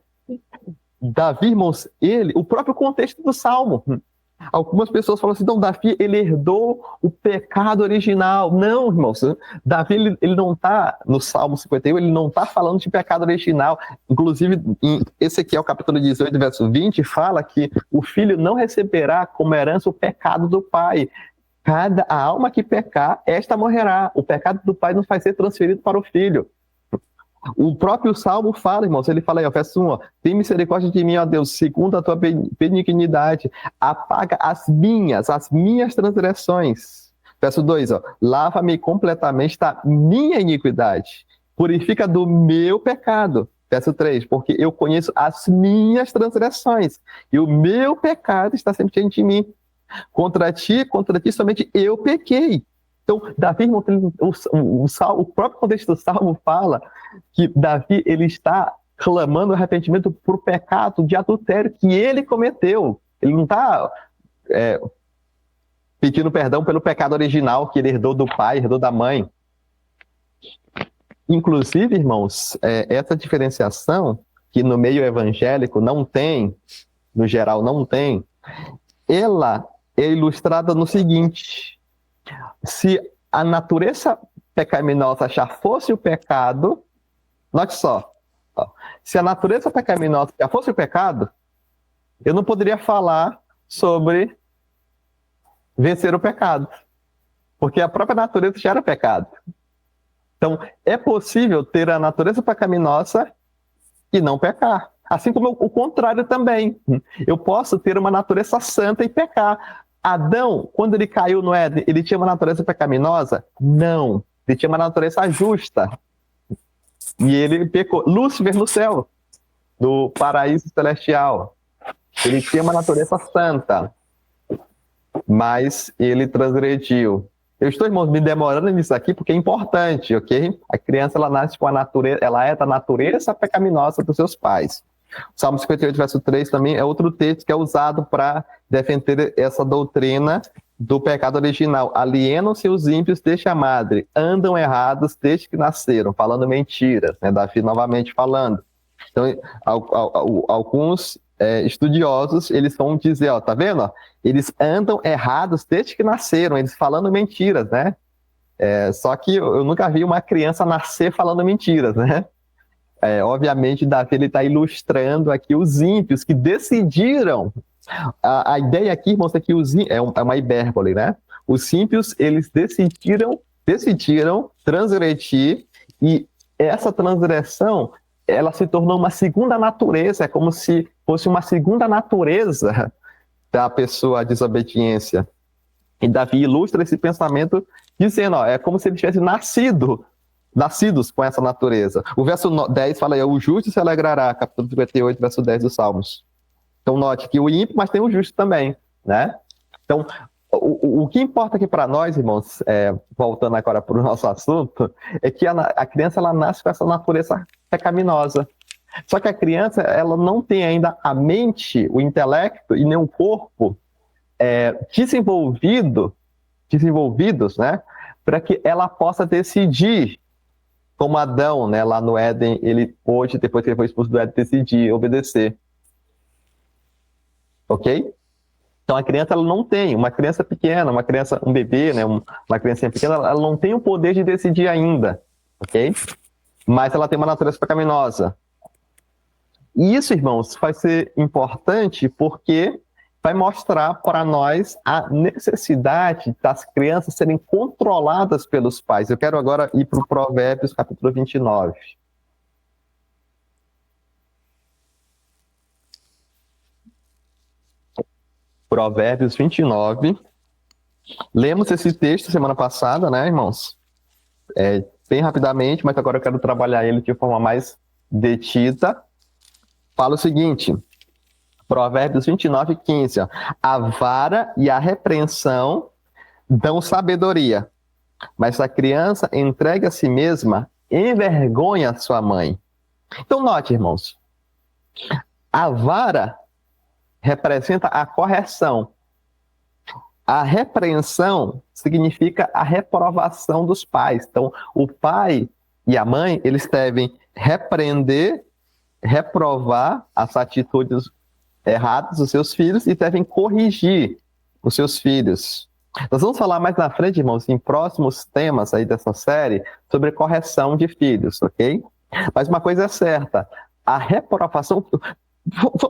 Speaker 1: Davi, irmãos, o próprio contexto do Salmo. Algumas pessoas falam assim, não, Davi, ele herdou o pecado original. Não, irmãos, Davi, ele não está, no Salmo 51, ele não está falando de pecado original. Inclusive, em Ezequiel capítulo 18, verso 20, fala que o filho não receberá como herança o pecado do pai. A alma que pecar, esta morrerá. O pecado do pai não vai ser transferido para o filho. O próprio Salmo fala, irmãos, ele fala aí, ó, verso 1, ó, tem misericórdia de mim, ó Deus, segundo a tua benignidade, apaga as minhas transgressões. Verso 2, ó, lava-me completamente da minha iniquidade, purifica do meu pecado. Verso 3, porque eu conheço as minhas transgressões, e o meu pecado está sempre diante de mim. Contra ti somente eu pequei. Então, Davi, o próprio contexto do Salmo fala que Davi, ele está clamando arrependimento por pecado de adultério que ele cometeu. Ele não está pedindo perdão pelo pecado original que ele herdou do pai, herdou da mãe. Inclusive, irmãos, essa diferenciação que no meio evangélico não tem, no geral não tem, ela é ilustrada no seguinte: se a natureza pecaminosa já fosse o pecado, note só, se a natureza pecaminosa já fosse o pecado, eu não poderia falar sobre vencer o pecado, porque a própria natureza já era pecado. Então, é possível ter a natureza pecaminosa e não pecar. Assim como o contrário também. Eu posso ter uma natureza santa e pecar. Adão, quando ele caiu no Éden, ele tinha uma natureza pecaminosa? Não. Ele tinha uma natureza justa. E ele pecou. Lúcifer no céu, do paraíso celestial. Ele tinha uma natureza santa, mas ele transgrediu. Eu estou, irmãos, me demorando nisso aqui porque é importante, ok? A criança, ela nasce com a natureza, ela é da natureza pecaminosa dos seus pais. O Salmo 58, verso 3 também é outro texto que é usado para defender essa doutrina do pecado original. Alienam-se os ímpios desde a madre, andam errados desde que nasceram, falando mentiras, né? Davi novamente falando. Então, alguns estudiosos, eles vão dizer, ó, tá vendo? Ó? Eles andam errados desde que nasceram, eles falando mentiras, né? Só que eu nunca vi uma criança nascer falando mentiras, né? Obviamente, Davi está ilustrando aqui os ímpios que decidiram. A ideia aqui, irmãos, é que é uma hipérbole, né? Os ímpios, eles decidiram transgredir, e essa transgressão, ela se tornou uma segunda natureza, é como se fosse uma segunda natureza da pessoa, a desobediência. E Davi ilustra esse pensamento dizendo, ó, é como se ele tivesse nascidos com essa natureza. O verso 10 fala aí, o justo se alegrará, capítulo 58, verso 10 dos Salmos. Então note que o ímpio, mas tem o justo também, né? Então, o que importa aqui para nós, irmãos, voltando agora para o nosso assunto, é que a criança ela nasce com essa natureza pecaminosa. Só que a criança ela não tem ainda a mente, o intelecto e nem o corpo desenvolvidos, né, para que ela possa decidir, como Adão, né, lá no Éden, ele pôde, depois que ele foi expulso do Éden, decidir obedecer. Ok? Então a criança ela não tem, uma criança pequena, um bebê, né, uma criancinha pequena, ela não tem o poder de decidir ainda, ok? Mas ela tem uma natureza pecaminosa. E isso, irmãos, vai ser importante porque vai mostrar para nós a necessidade das crianças serem controladas pelos pais. Eu quero agora ir para o Provérbios, capítulo 29. Provérbios 29. Lemos esse texto semana passada, né, irmãos? Bem rapidamente, mas agora eu quero trabalhar ele de forma mais detida. Fala o seguinte, Provérbios 29, 15. Ó, a vara e a repreensão dão sabedoria, mas a criança entregue a si mesma envergonha sua mãe. Então note, irmãos, a vara representa a correção. A repreensão significa a reprovação dos pais. Então, o pai e a mãe, eles devem repreender, reprovar as atitudes erradas dos seus filhos e devem corrigir os seus filhos. Nós vamos falar mais na frente, irmãos, em próximos temas aí dessa série, sobre correção de filhos, ok? Mas uma coisa é certa, a reprovação...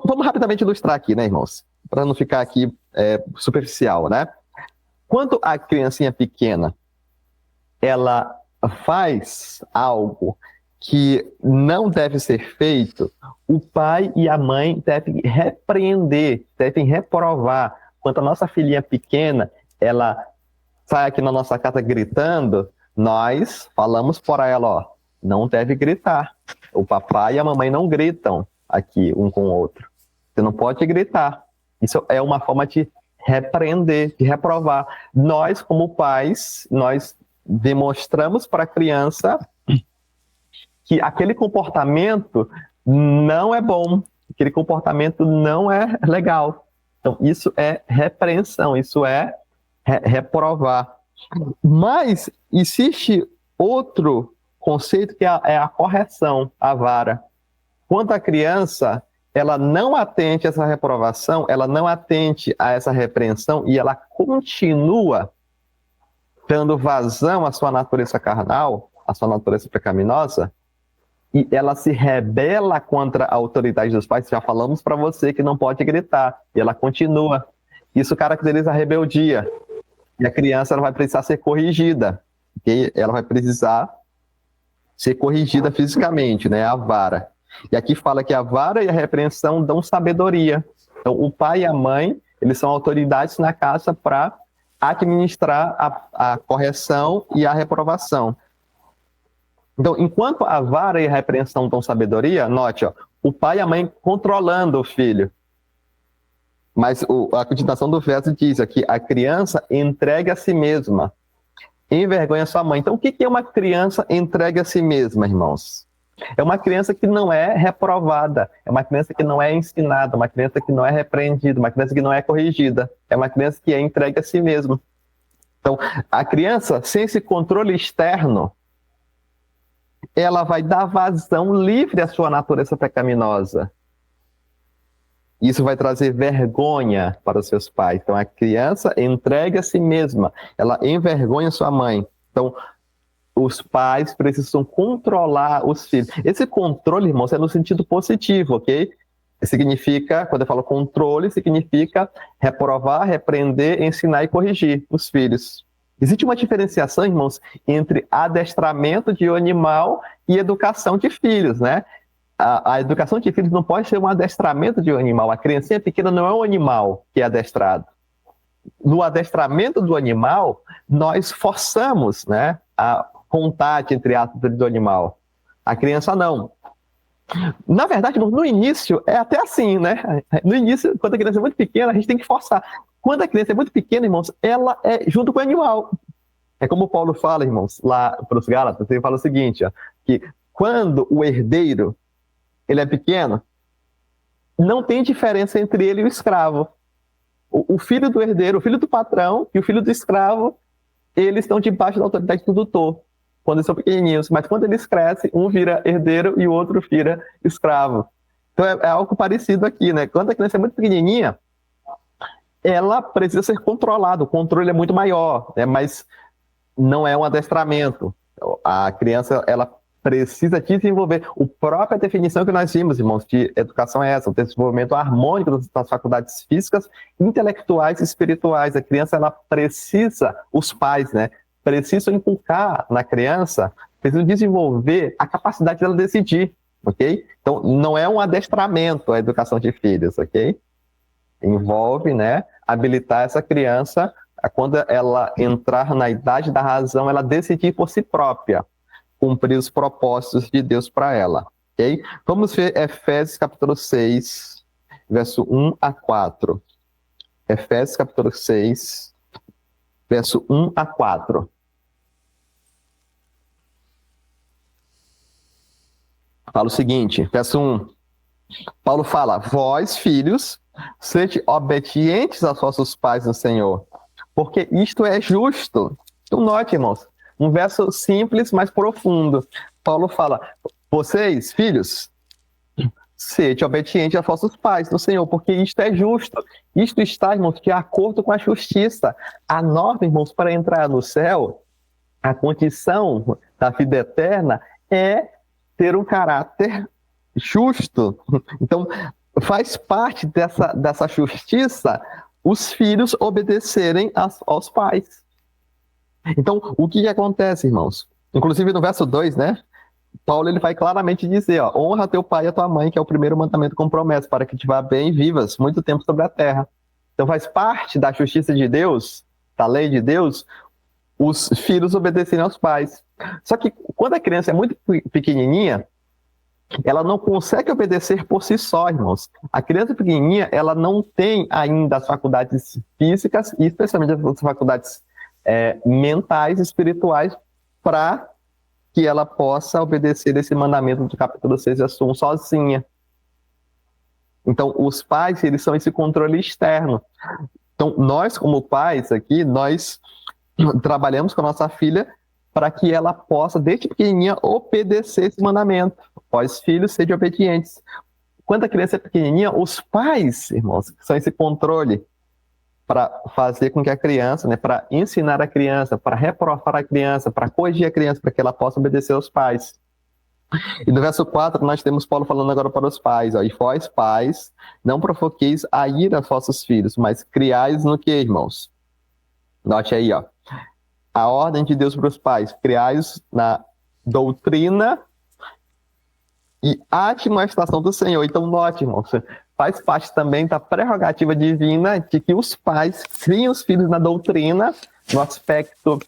Speaker 1: Vamos rapidamente ilustrar aqui, né, irmãos? Para não ficar aqui superficial, né? Quando a criancinha pequena, ela faz algo que não deve ser feito, o pai e a mãe devem repreender, devem reprovar. Quando a nossa filhinha pequena, ela sai aqui na nossa casa gritando, nós falamos para ela, ó, não deve gritar. O papai e a mamãe não gritam aqui um com o outro. Você não pode gritar. Isso é uma forma de repreender, de reprovar. Nós, como pais, nós demonstramos para a criança que aquele comportamento não é bom, aquele comportamento não é legal. Então, isso é repreensão, isso é reprovar. Mas existe outro conceito que é a correção, a vara. Quando a criança ela não atende a essa reprovação, ela não atende a essa repreensão e ela continua dando vazão à sua natureza carnal, à sua natureza pecaminosa, e ela se rebela contra a autoridade dos pais, já falamos para você que não pode gritar, e ela continua. Isso caracteriza a rebeldia. E a criança ela vai precisar ser corrigida, okay? Ela vai precisar ser corrigida fisicamente, né? A vara. E aqui fala que a vara e a repreensão dão sabedoria. Então, o pai e a mãe, eles são autoridades na casa para administrar a correção e a reprovação. Então, enquanto a vara e a repreensão dão sabedoria, note, ó, o pai e a mãe controlando o filho. Mas a continuação do verso diz aqui, a criança entregue a si mesma, envergonha sua mãe. Então, o que é uma criança entregue a si mesma, irmãos? É uma criança que não é reprovada, é uma criança que não é ensinada, uma criança que não é repreendida, uma criança que não é corrigida, é uma criança que é entregue a si mesma. Então, a criança, sem esse controle externo, ela vai dar vazão livre à sua natureza pecaminosa. Isso vai trazer vergonha para os seus pais. Então, a criança entregue a si mesma, ela envergonha sua mãe. Então, os pais precisam controlar os filhos. Esse controle, irmãos, é no sentido positivo, ok? Significa, quando eu falo controle, significa reprovar, repreender, ensinar e corrigir os filhos. Existe uma diferenciação, irmãos, entre adestramento de um animal e educação de filhos, né? A educação de filhos não pode ser um adestramento de um animal. A criancinha pequena não é um animal que é adestrado. no adestramento do animal, nós forçamos, né, a vontade, entre aspas, do animal. A criança não. Na verdade, no início, é até assim, né? No início, quando a criança é muito pequena, a gente tem que forçar. Quando a criança é muito pequena, irmãos, ela é junto com o animal. É como o Paulo fala, irmãos, lá para os Gálatas, ele fala o seguinte, ó, que quando o herdeiro ele é pequeno, não tem diferença entre ele e o escravo. O filho do herdeiro, o filho do patrão e o filho do escravo, eles estão debaixo da autoridade do tutor, quando eles são pequenininhos. Mas quando eles crescem, um vira herdeiro e o outro vira escravo. Então é algo parecido aqui, né? Quando a criança é muito pequenininha, ela precisa ser controlada, o controle é muito maior, né? Mas não é um adestramento. A criança, ela precisa desenvolver. A própria definição que nós vimos, irmãos, de educação é essa, o desenvolvimento harmônico das faculdades físicas, intelectuais e espirituais. A criança, ela precisa, os pais, né, precisam inculcar na criança, precisam desenvolver a capacidade dela decidir, ok? Então, não é um adestramento a educação de filhos, ok? Envolve, né, habilitar essa criança a quando ela entrar na idade da razão, ela decidir por si própria cumprir os propósitos de Deus para ela, ok? Vamos ver Efésios capítulo 6, verso 1 a 4. Efésios capítulo 6, verso 1 a 4. Fala o seguinte, verso 1. Paulo fala, vós, filhos, sede obedientes aos vossos pais no Senhor, porque isto é justo. Então, note, irmãos, um verso simples, mas profundo. Paulo fala, vocês, filhos, sede obedientes aos vossos pais no Senhor, porque isto é justo. Isto está, irmãos, de acordo com a justiça. A norma, irmãos, para entrar no céu, a condição da vida eterna é ter um caráter justo. Então, faz parte dessa justiça os filhos obedecerem aos pais. Então, o que acontece, irmãos? Inclusive no verso 2, né? Paulo ele vai claramente dizer, ó, honra teu pai e a tua mãe, que é o primeiro mandamento com promessa, para que te vá bem e vivas muito tempo sobre a terra. Então faz parte da justiça de Deus, da lei de Deus, os filhos obedecerem aos pais. Só que quando a criança é muito pequenininha, ela não consegue obedecer por si só, irmãos. A criança pequenininha, ela não tem ainda as faculdades físicas, e especialmente as faculdades mentais, espirituais, para que ela possa obedecer esse mandamento do capítulo 6, verso 1, sozinha. Então, os pais, eles são esse controle externo. Então, nós, como pais aqui, nós trabalhamos com a nossa filha para que ela possa, desde pequenininha, obedecer esse mandamento. Vós, filhos, sede obedientes. Quando a criança é pequenininha, os pais, irmãos, são esse controle para fazer com que a criança, né, para ensinar a criança, para reprovar a criança, para corrigir a criança, para que ela possa obedecer aos pais. E no verso 4, nós temos Paulo falando agora para os pais, ó, e vós, pais, não provoqueis a ira aos vossos filhos, mas criais no que, irmãos? Note aí, ó, a ordem de Deus para os pais, criais na doutrina e admoestação do Senhor. Então, note, irmãos, faz parte também da prerrogativa divina de que os pais criem os filhos na doutrina, no aspecto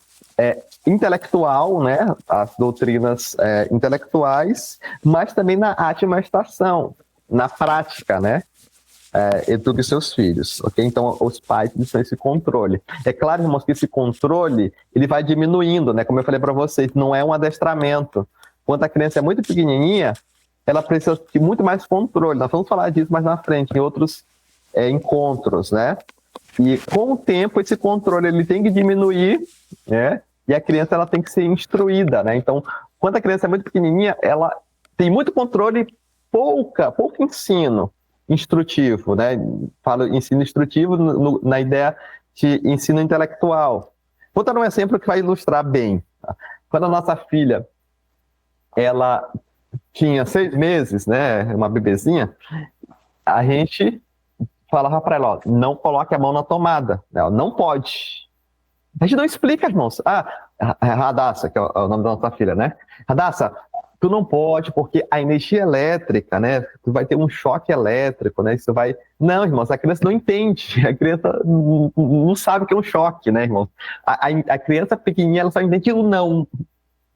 Speaker 1: intelectual, né, as doutrinas intelectuais, mas também na admoestação, na prática, né, eduque seus filhos, ok? Então, os pais têm esse controle. É claro, irmãos, que esse controle, ele vai diminuindo, né, como eu falei para vocês, não é um adestramento. Quando a criança é muito pequenininha, ela precisa de muito mais controle. Nós vamos falar disso mais na frente, em outros encontros, né? E com o tempo, esse controle ele tem que diminuir, né? E a criança ela tem que ser instruída, né? Então, quando a criança é muito pequenininha, ela tem muito controle e pouco ensino instrutivo, né? Falo ensino instrutivo na ideia de ensino intelectual. Vou dar um exemplo que vai ilustrar bem. Quando a nossa filha, ela tinha 6 meses, né, uma bebezinha, a gente falava para ela, ó, não coloque a mão na tomada, ela não pode. A gente não explica, irmãos. Radassa, que é o nome da nossa filha, né? Radassa, tu não pode, porque a energia elétrica, né? Tu vai ter um choque elétrico, né? Isso vai... Não, irmãos, a criança não entende. A criança não sabe o que é um choque, né, irmãos? A criança pequenininha, ela só entende o não.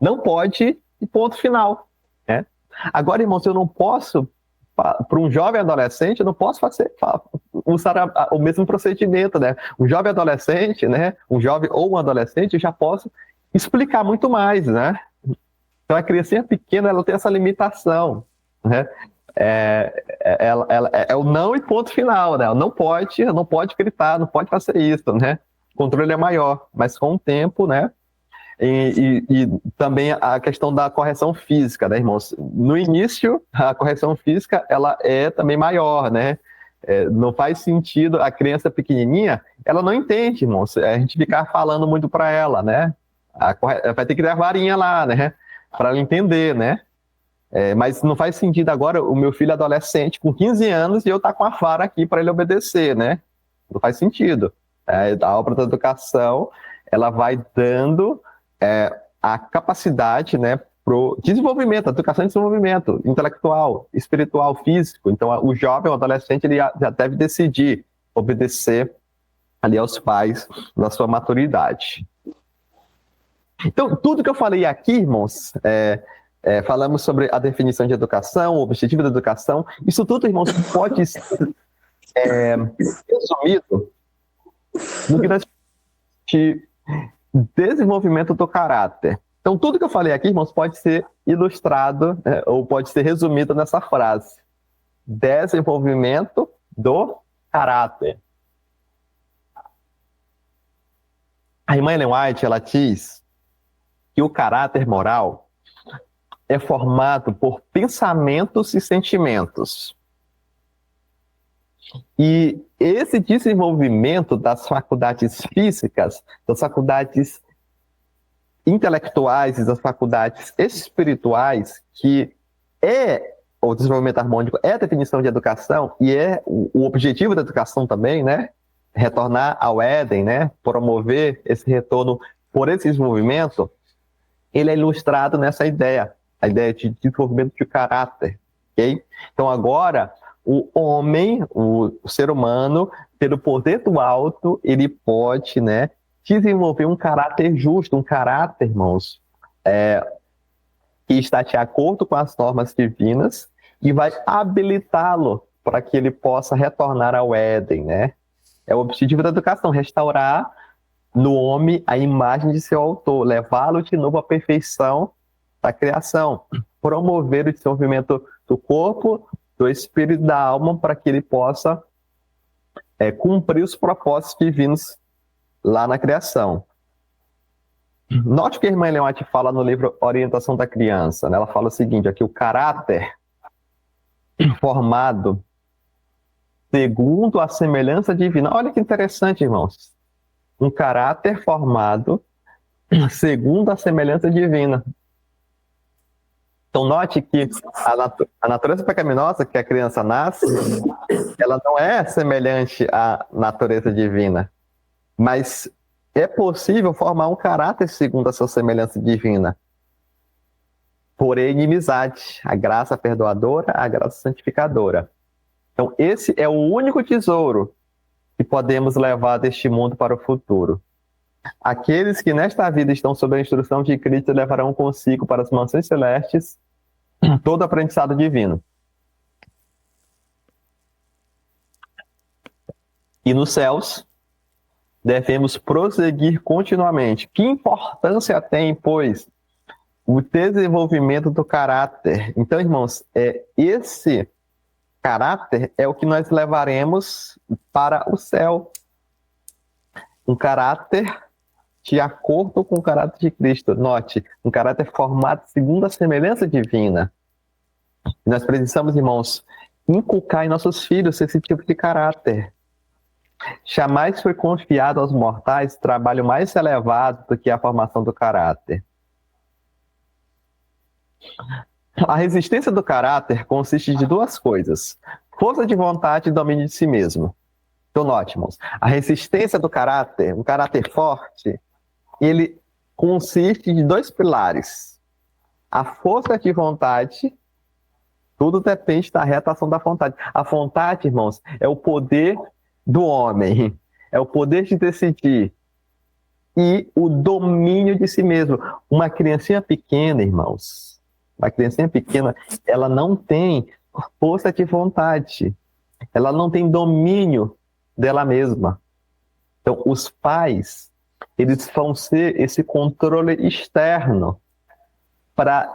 Speaker 1: Não pode e ponto final, né? Agora, irmãos, eu não posso, para um jovem adolescente, eu não posso usar o mesmo procedimento, né? Um jovem adolescente, né? Um jovem ou um adolescente, eu já posso explicar muito mais, né? Então, a criancinha pequena, ela tem essa limitação, né? É o não e ponto final, né? Ela não pode gritar, não pode fazer isso, né? O controle é maior, mas com o tempo, né? E também a questão da correção física, né, irmãos? No início, a correção física, ela é também maior, né? Não faz sentido, a criança pequenininha, ela não entende, irmãos, a gente ficar falando muito para ela, né? Vai ter que dar a varinha lá, né? Para ela entender, né? Mas não faz sentido agora o meu filho adolescente com 15 anos e eu estar com a vara aqui para ele obedecer, né? Não faz sentido. A obra da educação, ela vai dando a capacidade, né, para o desenvolvimento, a educação de desenvolvimento intelectual, espiritual, físico. Então, o jovem, o adolescente, ele já deve decidir obedecer ali aos pais na sua maturidade. Então, tudo que eu falei aqui, irmãos, falamos sobre a definição de educação, o objetivo da educação. Isso tudo, irmãos, pode ser resumido no que nós de desenvolvimento do caráter. Então, tudo que eu falei aqui, irmãos, pode ser ilustrado ou pode ser resumido nessa frase: desenvolvimento do caráter. A irmã Ellen White, ela diz que o caráter moral é formado por pensamentos e sentimentos. E esse desenvolvimento das faculdades físicas, das faculdades intelectuais e das faculdades espirituais, que é o desenvolvimento harmônico, é a definição de educação e é o objetivo da educação também, né? Retornar ao Éden, né? Promover esse retorno por esse desenvolvimento, ele é ilustrado nessa ideia, a ideia de desenvolvimento de caráter, ok? Então agora, o homem, o ser humano, pelo poder do alto, ele pode, né, desenvolver um caráter justo, um caráter, irmãos, que está de acordo com as normas divinas e vai habilitá-lo para que ele possa retornar ao Éden, né? É o objetivo da educação, restaurar no homem a imagem de seu autor, levá-lo de novo à perfeição da criação, promover o desenvolvimento do corpo, do espírito e da alma para que ele possa cumprir os propósitos divinos lá na criação. Note que a irmã Ellen White fala no livro Orientação da Criança, né? Ela fala o seguinte, aqui: o caráter formado segundo a semelhança divina. Olha que interessante, irmãos. Um caráter formado segundo a semelhança divina. Então, note que a natureza pecaminosa que a criança nasce, ela não é semelhante à natureza divina, mas é possível formar um caráter segundo a sua semelhança divina. Por inimizade, a graça perdoadora, a graça santificadora. Então, esse é o único tesouro que podemos levar deste mundo para o futuro. Aqueles que nesta vida estão sob a instrução de Cristo levarão consigo para as mansões celestes todo aprendizado divino. E nos céus, devemos prosseguir continuamente. Que importância tem, pois, o desenvolvimento do caráter? Então, irmãos, esse caráter é o que nós levaremos para o céu. Um caráter de acordo com o caráter de Cristo. Note, um caráter formado segundo a semelhança divina. Nós precisamos, irmãos, inculcar em nossos filhos esse tipo de caráter. Jamais foi confiado aos mortais trabalho mais elevado do que a formação do caráter. A resistência do caráter consiste de duas coisas: força de vontade e domínio de si mesmo. Então, note, irmãos, a resistência do caráter, um caráter forte, ele consiste de dois pilares: a força de vontade, tudo depende da reatação da vontade. A vontade, irmãos, é o poder do homem, é o poder de decidir e o domínio de si mesmo. Uma criancinha pequena, irmãos, uma criancinha pequena, ela não tem força de vontade, ela não tem domínio dela mesma. Então, os pais, eles vão ser esse controle externo para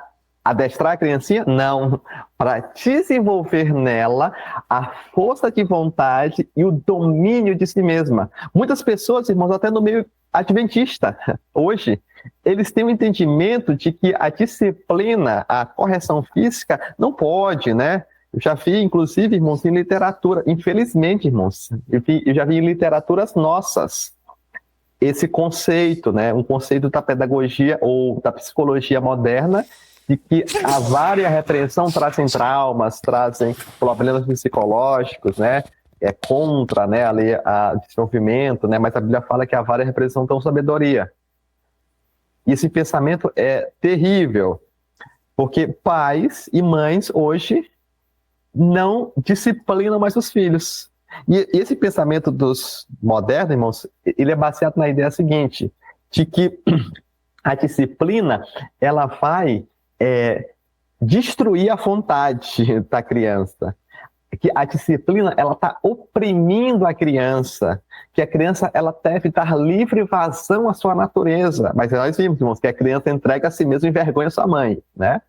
Speaker 1: adestrar a criancinha? Não. Para desenvolver nela a força de vontade e o domínio de si mesma. Muitas pessoas, irmãos, até no meio adventista, hoje, eles têm o entendimento de que a disciplina, a correção física, não pode, né? Eu já vi, inclusive, irmãos, em literatura, infelizmente, irmãos, eu já vi em literaturas nossas esse conceito, né? Um conceito da pedagogia ou da psicologia moderna, de que a vara e a repreensão trazem traumas, trazem problemas psicológicos, né? É contra, né, a desenvolvimento, né? Mas a Bíblia fala que a vara e a repreensão dão sabedoria. E esse pensamento é terrível, porque pais e mães hoje não disciplinam mais os filhos. E esse pensamento dos modernos, irmãos, ele é baseado na ideia seguinte, de que a disciplina, ela vai destruir a vontade da criança. Que a disciplina, ela está oprimindo a criança, que a criança, ela deve dar livre vazão à sua natureza. Mas nós vimos, irmãos, que a criança entrega a si mesma e envergonha sua mãe, né?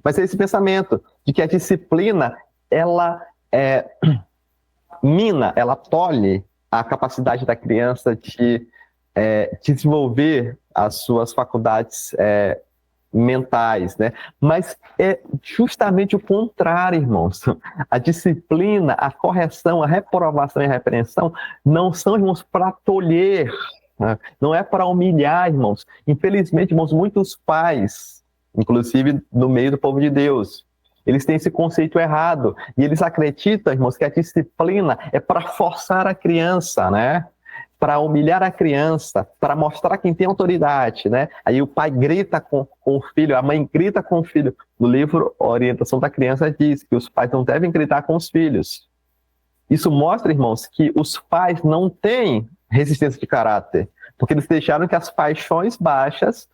Speaker 1: Mas é esse pensamento de que a disciplina, ela mina, ela tolhe a capacidade da criança de desenvolver as suas faculdades mentais, né? Mas é justamente o contrário, irmãos. A disciplina, a correção, a reprovação e a repreensão não são, irmãos, para tolher, né? Não é para humilhar, irmãos. Infelizmente, irmãos, muitos pais, inclusive no meio do povo de Deus, eles têm esse conceito errado e eles acreditam, irmãos, que a disciplina é para forçar a criança, né? Para humilhar a criança, para mostrar quem tem autoridade, né? Aí o pai grita com o filho, a mãe grita com o filho. No livro Orientação da Criança diz que os pais não devem gritar com os filhos. Isso mostra, irmãos, que os pais não têm resistência de caráter, porque eles deixaram que as paixões baixas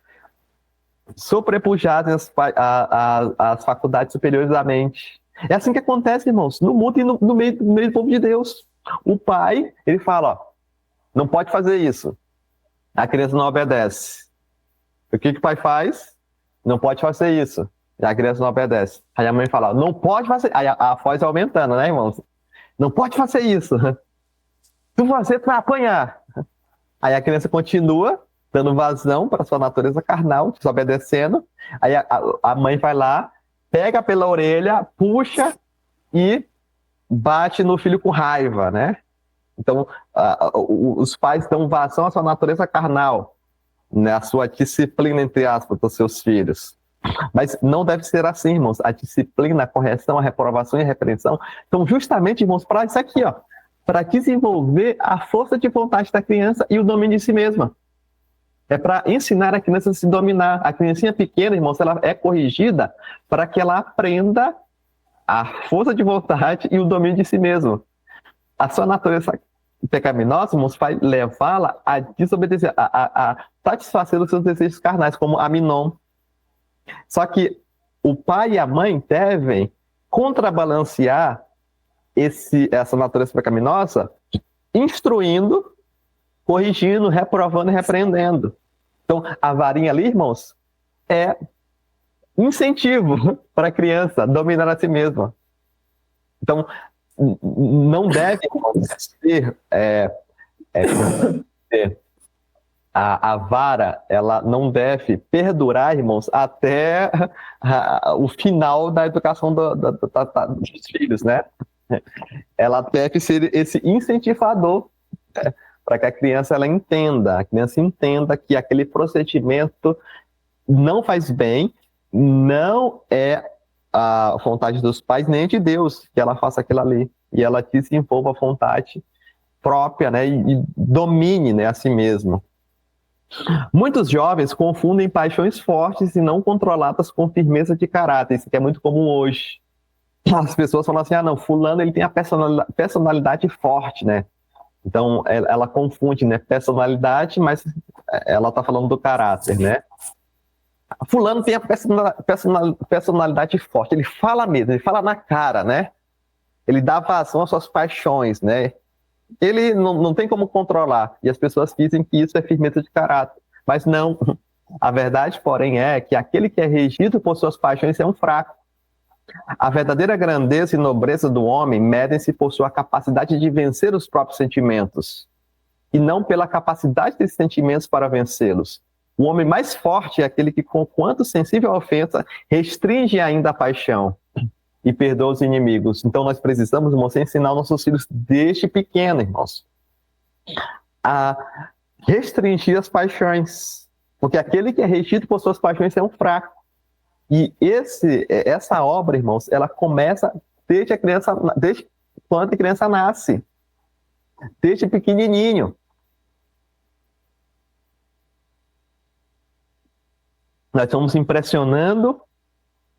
Speaker 1: sobrepujassem as faculdades superiores da mente. É assim que acontece, irmãos, no mundo e no meio do povo de Deus. O pai, ele fala, ó, não pode fazer isso. A criança não obedece. O que o pai faz? Não pode fazer isso. E a criança não obedece. Aí a mãe fala, não pode fazer. Aí a voz vai aumentando, né, irmãos? Não pode fazer isso. Se você vai apanhar. Aí a criança continua dando vazão para sua natureza carnal, desobedecendo. Aí a mãe vai lá, pega pela orelha, puxa e bate no filho com raiva, né? Então, os pais dão vazão à sua natureza carnal, né? A sua disciplina, entre aspas, dos seus filhos. Mas não deve ser assim, irmãos. A disciplina, a correção, a reprovação e a repreensão são justamente, irmãos, para isso aqui, ó, para desenvolver a força de vontade da criança e o domínio de si mesma. É para ensinar a criança a se dominar. A criancinha pequena, irmãos, ela é corrigida para que ela aprenda a força de vontade e o domínio de si mesma. A sua natureza pecaminosa, irmãos, vai levá-la a desobedecer, a satisfazer os seus desejos carnais, como Aminon. Só que o pai e a mãe devem contrabalancear essa natureza pecaminosa, instruindo, corrigindo, reprovando e repreendendo. Então, a varinha ali, irmãos, é incentivo para a criança dominar a si mesma. Então, não deve ser a vara, ela não deve perdurar, irmãos, até o final da educação dos filhos, né? Ela deve ser esse incentivador, né? Para que a criança entenda que aquele procedimento não faz bem, não é a vontade dos pais nem de Deus que ela faça aquilo ali, e ela desenvolva a vontade própria, né, e domine, né, a si mesma. Muitos jovens confundem paixões fortes e não controladas com firmeza de caráter, isso que é muito comum hoje. As pessoas falam assim, não, fulano ele tem a personalidade forte, né? Então, ela confunde, né, personalidade, mas ela está falando do caráter, né? Fulano tem a personalidade forte, ele fala mesmo, ele fala na cara, né? Ele dá vazão às suas paixões, né? Ele não tem como controlar. E as pessoas dizem que isso é firmeza de caráter. Mas não. A verdade, porém, é que aquele que é regido por suas paixões é um fraco. A verdadeira grandeza e nobreza do homem medem-se por sua capacidade de vencer os próprios sentimentos, e não pela capacidade desses sentimentos para vencê-los. O homem mais forte é aquele que, conquanto sensível à ofensa, restringe ainda a paixão e perdoa os inimigos. Então nós precisamos, irmãos, ensinar os nossos filhos desde pequeno, irmãos, a restringir as paixões, porque aquele que é regido por suas paixões é um fraco. E essa obra, irmãos, ela começa desde quando a criança nasce, desde pequenininho. Nós estamos impressionando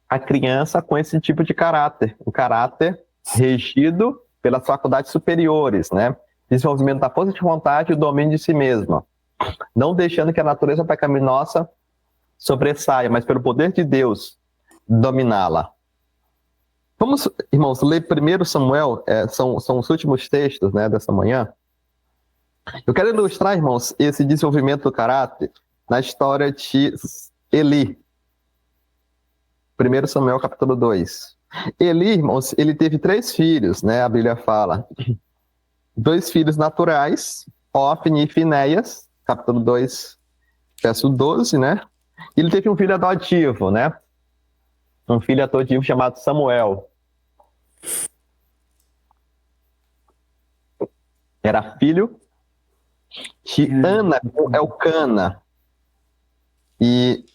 Speaker 1: a criança com esse tipo de caráter, um caráter regido pelas faculdades superiores, né? Desenvolvimento da força de vontade e o domínio de si mesma, não deixando que a natureza pecaminosa sobressaia, mas pelo poder de Deus, dominá-la. Vamos, irmãos, ler 1 Samuel, são os últimos textos, né, dessa manhã. Eu quero ilustrar, irmãos, esse desenvolvimento do caráter na história de Eli. 1 Samuel, capítulo 2. Eli, irmãos, ele teve 3 filhos, né, a Bíblia fala. 2 filhos naturais, Ofni e Finéias, capítulo 2, verso 12, né? Ele teve um filho adotivo, né? Um filho adotivo chamado Samuel. Era filho de Ana, Elcana. E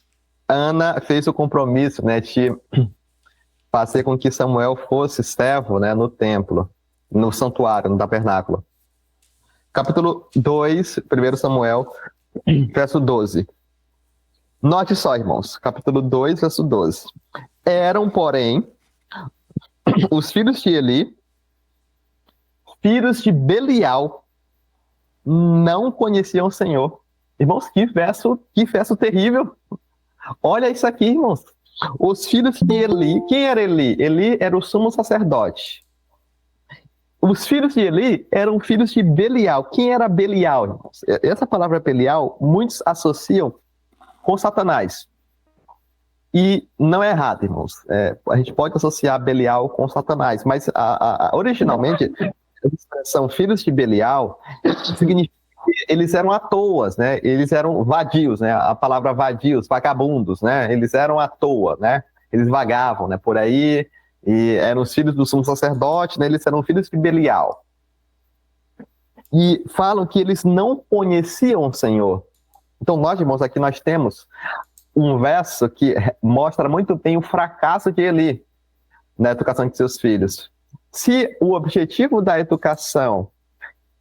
Speaker 1: Ana fez o compromisso, né, de fazer com que Samuel fosse servo, né, no templo, no santuário, no tabernáculo. Capítulo 2, 1 Samuel, verso 12. Note só, irmãos, capítulo 2, verso 12. Eram, porém, os filhos de Eli, filhos de Belial, não conheciam o Senhor. Irmãos, que verso terrível. Olha isso aqui, irmãos. Os filhos de Eli, quem era Eli? Eli era o sumo sacerdote. Os filhos de Eli eram filhos de Belial. Quem era Belial, irmãos? Essa palavra Belial, muitos associam com Satanás. E não é errado, irmãos. A gente pode associar Belial com Satanás, mas originalmente, a expressão filhos de Belial significa que eles eram à toa, né? Eles eram vadios, né? A palavra vadios, vagabundos, né? Eles eram à toa, né? Eles vagavam, né? Por aí, e eram os filhos do sumo sacerdote, né? Eles eram filhos de Belial. E falam que eles não conheciam o Senhor. Então nós, irmãos, aqui nós temos um verso que mostra muito bem o fracasso de Eli na educação de seus filhos. Se o objetivo da educação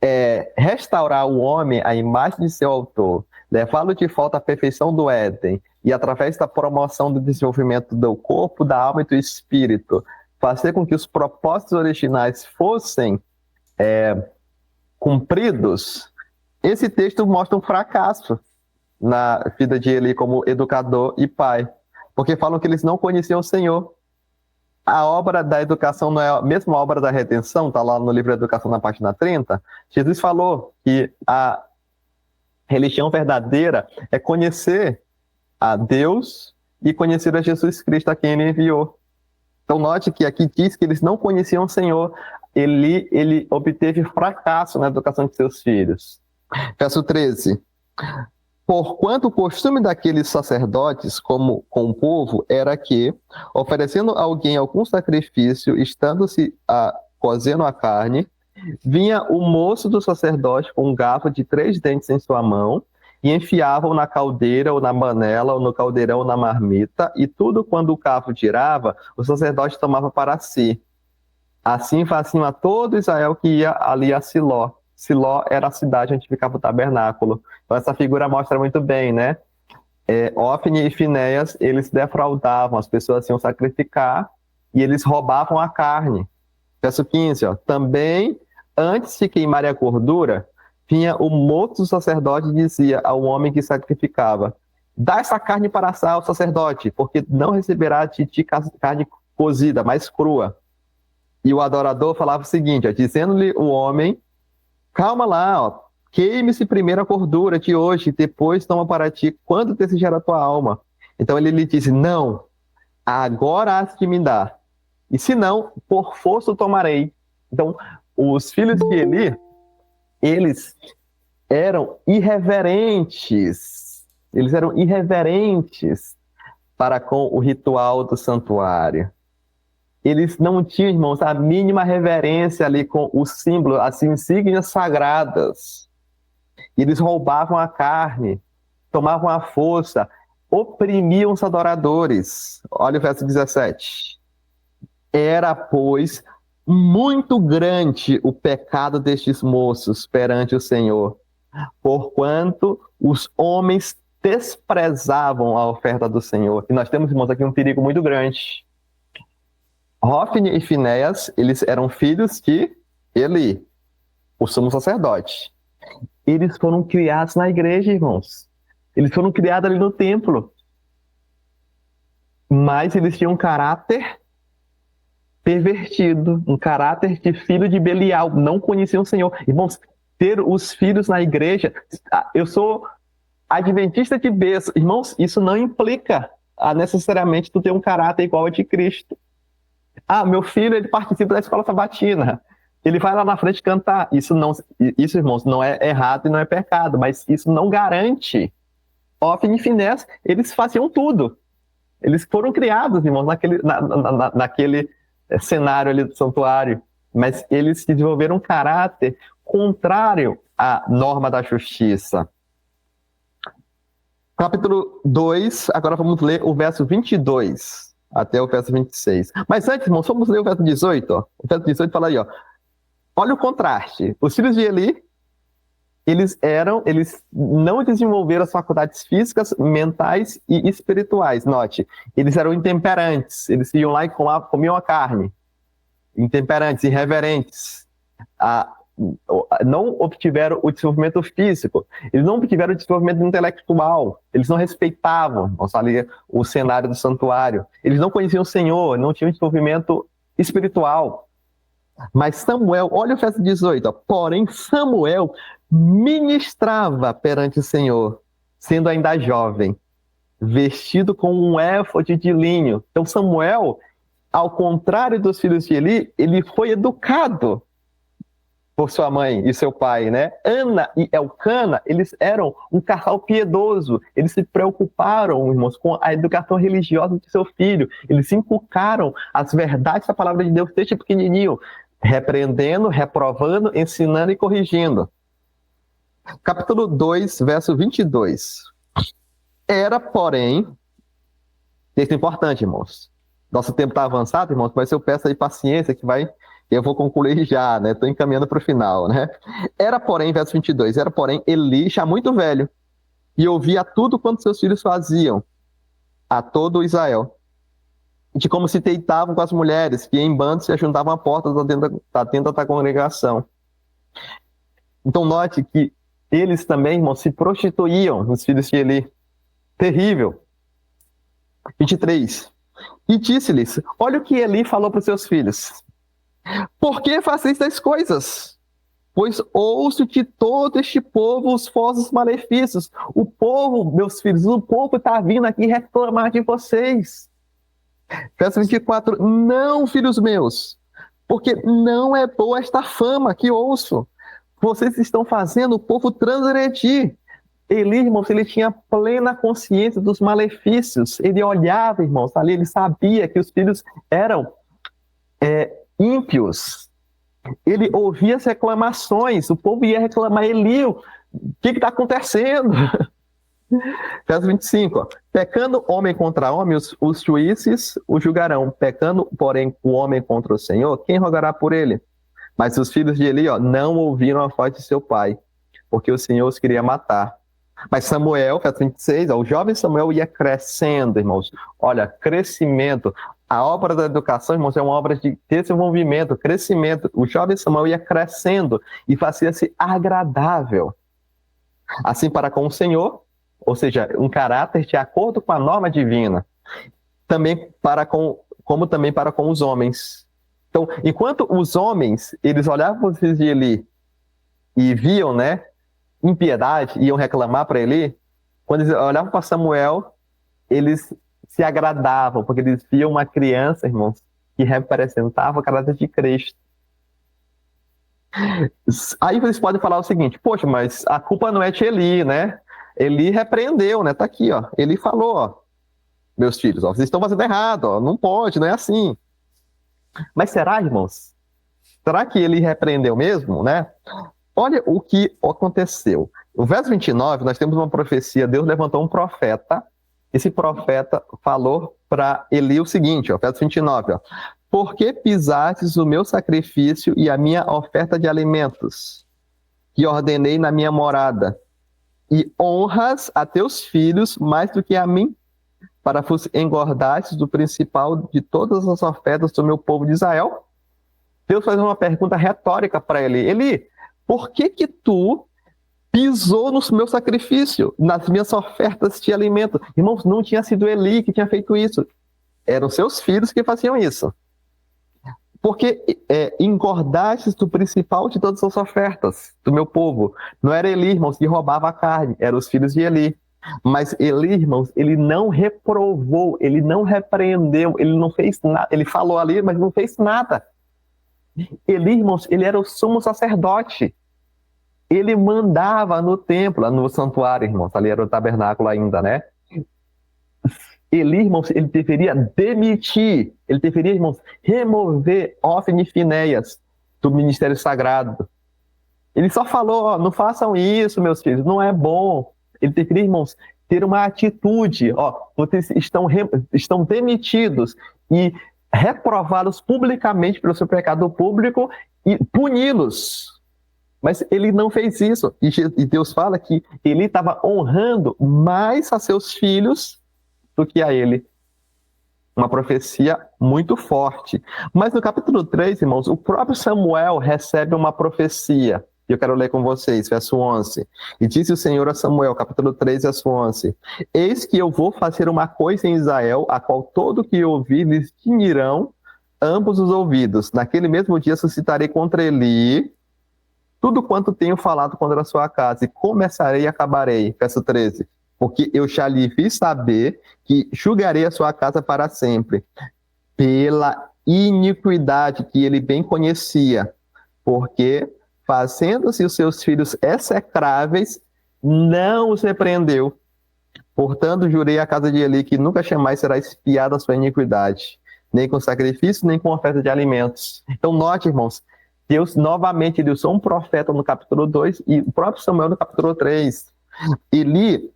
Speaker 1: é restaurar o homem à imagem de seu autor, levá-lo de volta à perfeição do Éden, e através da promoção do desenvolvimento do corpo, da alma e do espírito, fazer com que os propósitos originais fossem cumpridos, esse texto mostra um fracasso na vida de Eli como educador e pai, porque falam que eles não conheciam o Senhor. A obra da educação não é a mesma obra da redenção, está lá no livro Educação, na página 30. Jesus falou que a religião verdadeira é conhecer a Deus e conhecer a Jesus Cristo, a quem ele enviou. Então note que aqui diz que eles não conheciam o Senhor. Ele obteve fracasso na educação de seus filhos. Verso 13. Porquanto o costume daqueles sacerdotes com o povo era que, oferecendo a alguém algum sacrifício, estando-se cozendo a carne, vinha o moço do sacerdote com um garfo de 3 dentes em sua mão, e enfiavam na caldeira ou na panela ou no caldeirão ou na marmita, e tudo quando o garfo tirava, o sacerdote tomava para si. Assim faziam a todo Israel que ia ali a Siló, Siló era a cidade onde ficava o tabernáculo. Então essa figura mostra muito bem, né? Ofni e Finéias, eles defraudavam, as pessoas iam sacrificar e eles roubavam a carne. Verso 15, ó. Também, antes de queimarem a gordura, vinha o moço do sacerdote e dizia ao homem que sacrificava: dá essa carne para assar ao sacerdote, porque não receberá de ti carne cozida, mas crua. E o adorador falava o seguinte, ó, dizendo-lhe o homem: calma lá, ó, queime-se primeiro a gordura de hoje, depois toma para ti quanto desejar a tua alma. Então ele lhe disse: não, agora has de me dar, e se não, por força o tomarei. Então, os filhos de Eli, eles eram irreverentes. Eles eram irreverentes para com o ritual do santuário. Eles não tinham, irmãos, a mínima reverência ali com o símbolo, as insígnias sagradas. Eles roubavam a carne, tomavam a força, oprimiam os adoradores. Olha o verso 17. Era, pois, muito grande o pecado destes moços perante o Senhor, porquanto os homens desprezavam a oferta do Senhor. E nós temos, irmãos, aqui um perigo muito grande. Ofni e Finéias, eles eram filhos de Eli, o sumo sacerdote. Eles foram criados na igreja, irmãos. Eles foram criados ali no templo. Mas eles tinham um caráter pervertido, um caráter de filho de Belial, não conheciam o Senhor. Irmãos, ter os filhos na igreja, eu sou adventista de berço. Irmãos, isso não implica necessariamente tu ter um caráter igual ao de Cristo. Meu filho, ele participa da escola sabatina. Ele vai lá na frente cantar. Isso, irmãos, não é errado e não é pecado, mas isso não garante. Ofni e Finéias, eles faziam tudo. Eles foram criados, irmãos, naquele cenário ali do santuário, mas eles desenvolveram um caráter contrário à norma da justiça. Capítulo 2, agora vamos ler o verso 22 até o verso 26. Mas antes, irmãos, vamos ler o verso 18. Ó. O verso 18 fala aí, ó. Olha o contraste. Os filhos de Eli, eles não desenvolveram as faculdades físicas, mentais e espirituais. Note, eles eram intemperantes. Eles iam lá e comiam a carne. Intemperantes, irreverentes. Não obtiveram o desenvolvimento físico. Eles não obtiveram o desenvolvimento intelectual. Eles não respeitavam, vamos falar ali, o cenário do santuário. Eles não conheciam o Senhor, não tinham desenvolvimento espiritual. Mas Samuel, olha o verso 18, ó, porém Samuel ministrava perante o Senhor, sendo ainda jovem, vestido com um éfode de linho. Então Samuel, ao contrário dos filhos de Eli, ele foi educado por sua mãe e seu pai, né? Ana e Elcana, eles eram um casal piedoso, eles se preocuparam, irmãos, com a educação religiosa de seu filho, eles inculcaram as verdades da palavra de Deus desde pequenininho, repreendendo, reprovando, ensinando e corrigindo. Capítulo 2, verso 22. Era, porém, isso é importante, irmãos. Nosso tempo está avançado, irmãos, mas eu peço aí paciência que eu vou concluir já, né? Estou encaminhando para o final, né? Era, porém, verso 22, era, porém, Eli, já muito velho, e ouvia tudo quanto seus filhos faziam, a todo Israel, de como se deitavam com as mulheres, que em bando se ajuntavam à porta da tenda da congregação. Então, note que eles também, irmãos, se prostituíam, os filhos de Eli. Terrível. 23. E disse-lhes, olha o que Eli falou para os seus filhos. Por que fazeis tais coisas? Pois ouço de todo este povo os vossos malefícios. O povo, meus filhos, o povo está vindo aqui reclamar de vocês. Verso 24. Não, filhos meus, porque não é boa esta fama que ouço. Vocês estão fazendo o povo transgredir. Eli, irmãos, ele tinha plena consciência dos malefícios. Ele olhava, irmãos, ali, ele sabia que os filhos eram ímpios. Ele ouvia as reclamações, o povo ia reclamar, Eli, o que está acontecendo? Verso 25, ó. Pecando homem contra homem, os juízes o julgarão. Pecando, porém, o homem contra o Senhor, quem rogará por ele? Mas os filhos de Eli, não ouviram a voz de seu pai, porque o Senhor os queria matar. Mas Samuel, verso 26, o jovem Samuel ia crescendo, irmãos. Olha, crescimento. A obra da educação, irmãos, é uma obra de desenvolvimento, crescimento. O jovem Samuel ia crescendo e fazia-se agradável. Assim para com o Senhor, ou seja, um caráter de acordo com a norma divina. Como também para com os homens. Então, enquanto os homens, eles olhavam para os filhos de Eli e viam, né, impiedade, iam reclamar para Eli, quando eles olhavam para Samuel, eles se agradavam, porque eles viam uma criança, irmãos, que representava o caráter de Cristo. Aí vocês podem falar o seguinte: poxa, mas a culpa não é de Eli, né? Eli repreendeu, né? Tá aqui, ó. Eli falou, ó, meus filhos, ó, vocês estão fazendo errado, ó, não pode, não é assim. Mas será, irmãos? Será que ele repreendeu mesmo, né? Olha o que aconteceu. No verso 29, nós temos uma profecia. Deus levantou um profeta. Esse profeta falou para Eli o seguinte, ó, verso 29, ó: por que pisastes o meu sacrifício e a minha oferta de alimentos, que ordenei na minha morada, e honras a teus filhos mais do que a mim, para vos engordastes do principal de todas as ofertas do meu povo de Israel? Deus faz uma pergunta retórica para Eli. Eli, por que tu pisou no meu sacrifício, nas minhas ofertas de alimento? Irmãos, não tinha sido Eli que tinha feito isso. Eram seus filhos que faziam isso. Porque engordastes do principal de todas as ofertas do meu povo. Não era Eli, irmãos, que roubava a carne, eram os filhos de Eli. Mas Eli, irmãos, ele não reprovou, ele não repreendeu, ele não fez nada. Ele falou ali, mas não fez nada. Eli, irmãos, ele era o sumo sacerdote. Ele mandava no templo, no santuário, irmãos. Ali era o tabernáculo ainda, né? Eli, irmãos, ele deveria demitir, ele deveria, irmãos, remover Hófni e Finéias do ministério sagrado. Ele só falou, ó, não façam isso, meus filhos, não é bom. Ele deveria, irmãos, ter uma atitude, ó, vocês estão demitidos e reprová-los publicamente pelo seu pecado público e puni-los. Mas ele não fez isso. E Deus fala que ele estava honrando mais a seus filhos do que a ele. Uma profecia muito forte. Mas no capítulo 3, irmãos, o próprio Samuel recebe uma profecia. Eu quero ler com vocês, verso 11. E disse o Senhor a Samuel, capítulo 3, verso 11: eis que eu vou fazer uma coisa em Israel, a qual todo que ouvir lhes tinirão ambos os ouvidos. Naquele mesmo dia suscitarei contra Eli tudo quanto tenho falado contra a sua casa, e começarei e acabarei. Verso 13. Porque eu já lhe fiz saber que julgarei a sua casa para sempre, pela iniquidade que ele bem conhecia, porque, fazendo-se os seus filhos execráveis, não os repreendeu. Portanto, jurei à casa de Eli que nunca jamais será expiada a sua iniquidade, nem com sacrifício, nem com oferta de alimentos. Então, note, irmãos, Deus novamente ele usou um profeta no capítulo 2 e o próprio Samuel no capítulo 3. Eli,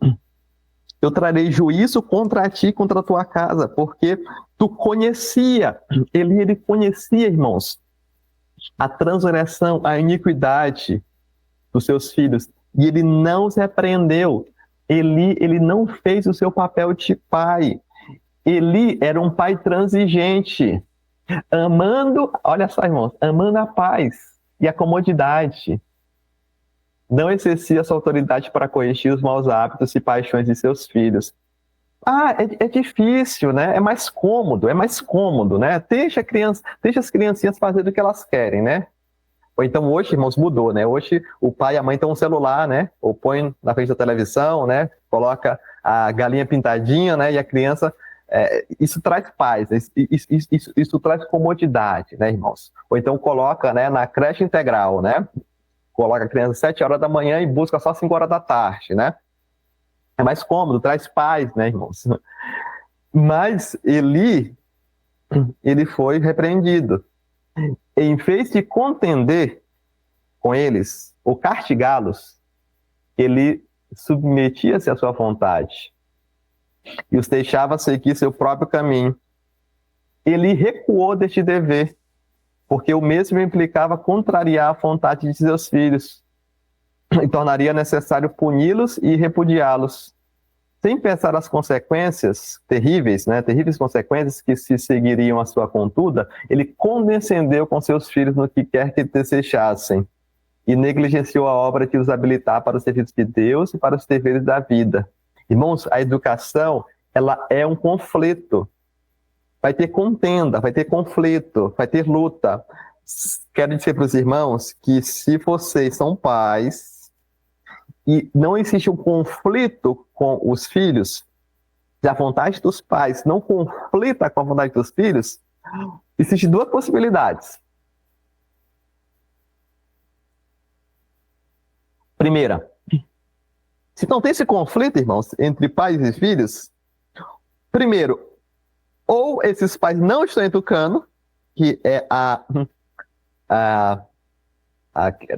Speaker 1: eu trarei juízo contra ti, contra a tua casa, porque tu conhecia, ele conhecia, irmãos, a transgressão, a iniquidade dos seus filhos, e ele não os repreendeu. Ele não fez o seu papel de pai. Eli era um pai transigente, amando, olha só, irmãos, amando a paz e a comodidade. Não exercia sua autoridade para corrigir os maus hábitos e paixões de seus filhos. É difícil, né? É mais cômodo, né? Deixa as criancinhas fazerem o que elas querem, né? Ou então hoje, irmãos, mudou, né? Hoje o pai e a mãe têm um celular, né? Ou põe na frente da televisão, né? Coloca a galinha pintadinha, né? E a criança... isso traz paz, isso traz comodidade, né, irmãos? Ou então coloca, né, na creche integral, né? Coloca a criança às 7 horas da manhã e busca só 5 horas da tarde, né? É mais cômodo, traz paz, né, irmãos? Mas ele foi repreendido. Em vez de contender com eles, ou castigá-los, ele submetia-se à sua vontade e os deixava seguir seu próprio caminho. Ele recuou deste dever porque o mesmo implicava contrariar a vontade de seus filhos e tornaria necessário puni-los e repudiá-los, sem pensar as consequências terríveis, né, terríveis consequências que se seguiriam à sua conduta. Ele condescendeu com seus filhos no que quer que desejassem e negligenciou a obra que os habilitar para os serviços de Deus e para os deveres da vida. Irmãos, a educação, ela é um conflito. Vai ter contenda, vai ter conflito, vai ter luta. Quero dizer para os irmãos que se vocês são pais e não existe um conflito com os filhos, se a vontade dos pais não conflita com a vontade dos filhos, existem duas possibilidades. Primeira, se não tem esse conflito, irmãos, entre pais e filhos, primeiro, ou esses pais não estão educando, que é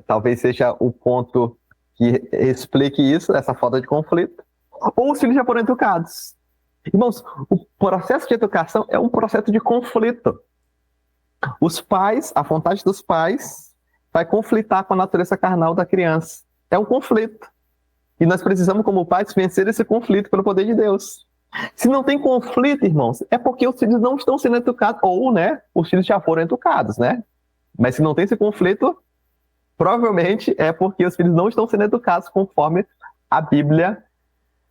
Speaker 1: talvez seja o ponto que explique isso, essa falta de conflito, ou os filhos já foram educados. Irmãos, o processo de educação é um processo de conflito. Os pais, a vontade dos pais, vai conflitar com a natureza carnal da criança. É um conflito. E nós precisamos, como pais, vencer esse conflito pelo poder de Deus. Se não tem conflito, irmãos, é porque os filhos não estão sendo educados, ou, né, os filhos já foram educados, né? Mas se não tem esse conflito, provavelmente é porque os filhos não estão sendo educados conforme a Bíblia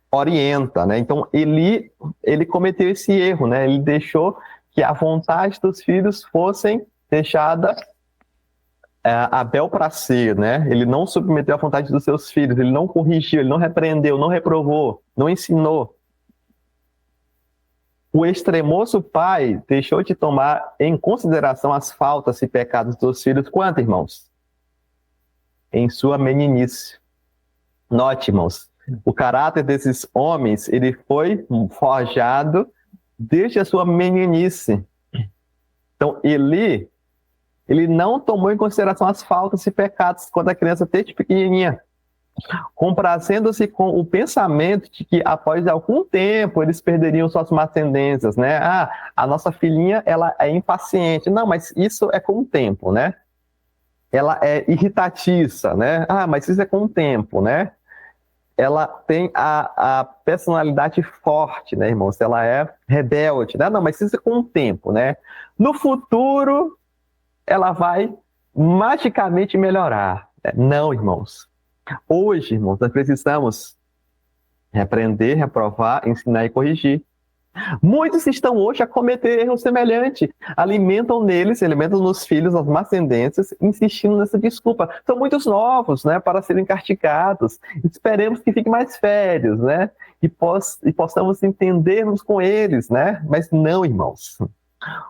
Speaker 1: orienta, né? Então, ele cometeu esse erro, né? Ele deixou que a vontade dos filhos fossem deixada a bel prazer, né? Ele não submeteu à vontade dos seus filhos, ele não corrigiu, ele não repreendeu, não reprovou, não ensinou. O extremoso pai deixou de tomar em consideração as faltas e pecados dos filhos. Quanto, irmãos? Em sua meninice. Note, irmãos, o caráter desses homens, ele foi forjado desde a sua meninice. Então, ele não tomou em consideração as faltas e pecados quando a criança desde pequenininha, comprazendo-se com o pensamento de que após algum tempo eles perderiam suas más tendências, né? A nossa filhinha, ela é impaciente. Não, mas isso é com o tempo, né? Ela é irritatiça, né? Mas isso é com o tempo, né? Ela tem a personalidade forte, né, irmãos? Ela é rebelde, né? Não, mas isso é com o tempo, né? No futuro, ela vai magicamente melhorar. Não, irmãos. Hoje, irmãos, nós precisamos repreender, reprovar, ensinar e corrigir. Muitos estão hoje a cometer erros semelhantes, alimentam nos filhos as más tendências, insistindo nessa desculpa. São muitos novos, né, para serem castigados. Esperemos que fiquem mais velhos, né, e possamos entendermos com eles, né. Mas não, irmãos.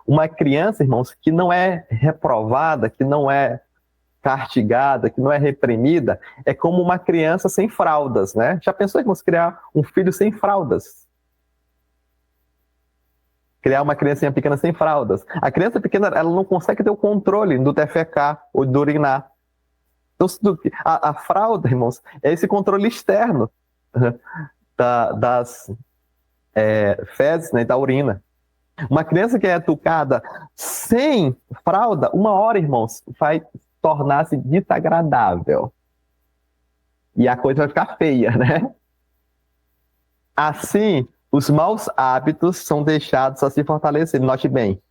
Speaker 1: Uma criança, irmãos, que não é reprovada, que não é castigada, que não é reprimida, é como uma criança sem fraldas, né? Já pensou, irmãos, criar um filho sem fraldas? Criar uma criancinha pequena sem fraldas. A criança pequena, ela não consegue ter o controle do defecar ou do urinar. Então, a fralda, irmãos, é esse controle externo das fezes, né, da urina. Uma criança que é educada sem fralda, uma hora, irmãos, vai tornar-se desagradável. E a coisa vai ficar feia, né? Assim, os maus hábitos são deixados a se fortalecer. Note bem,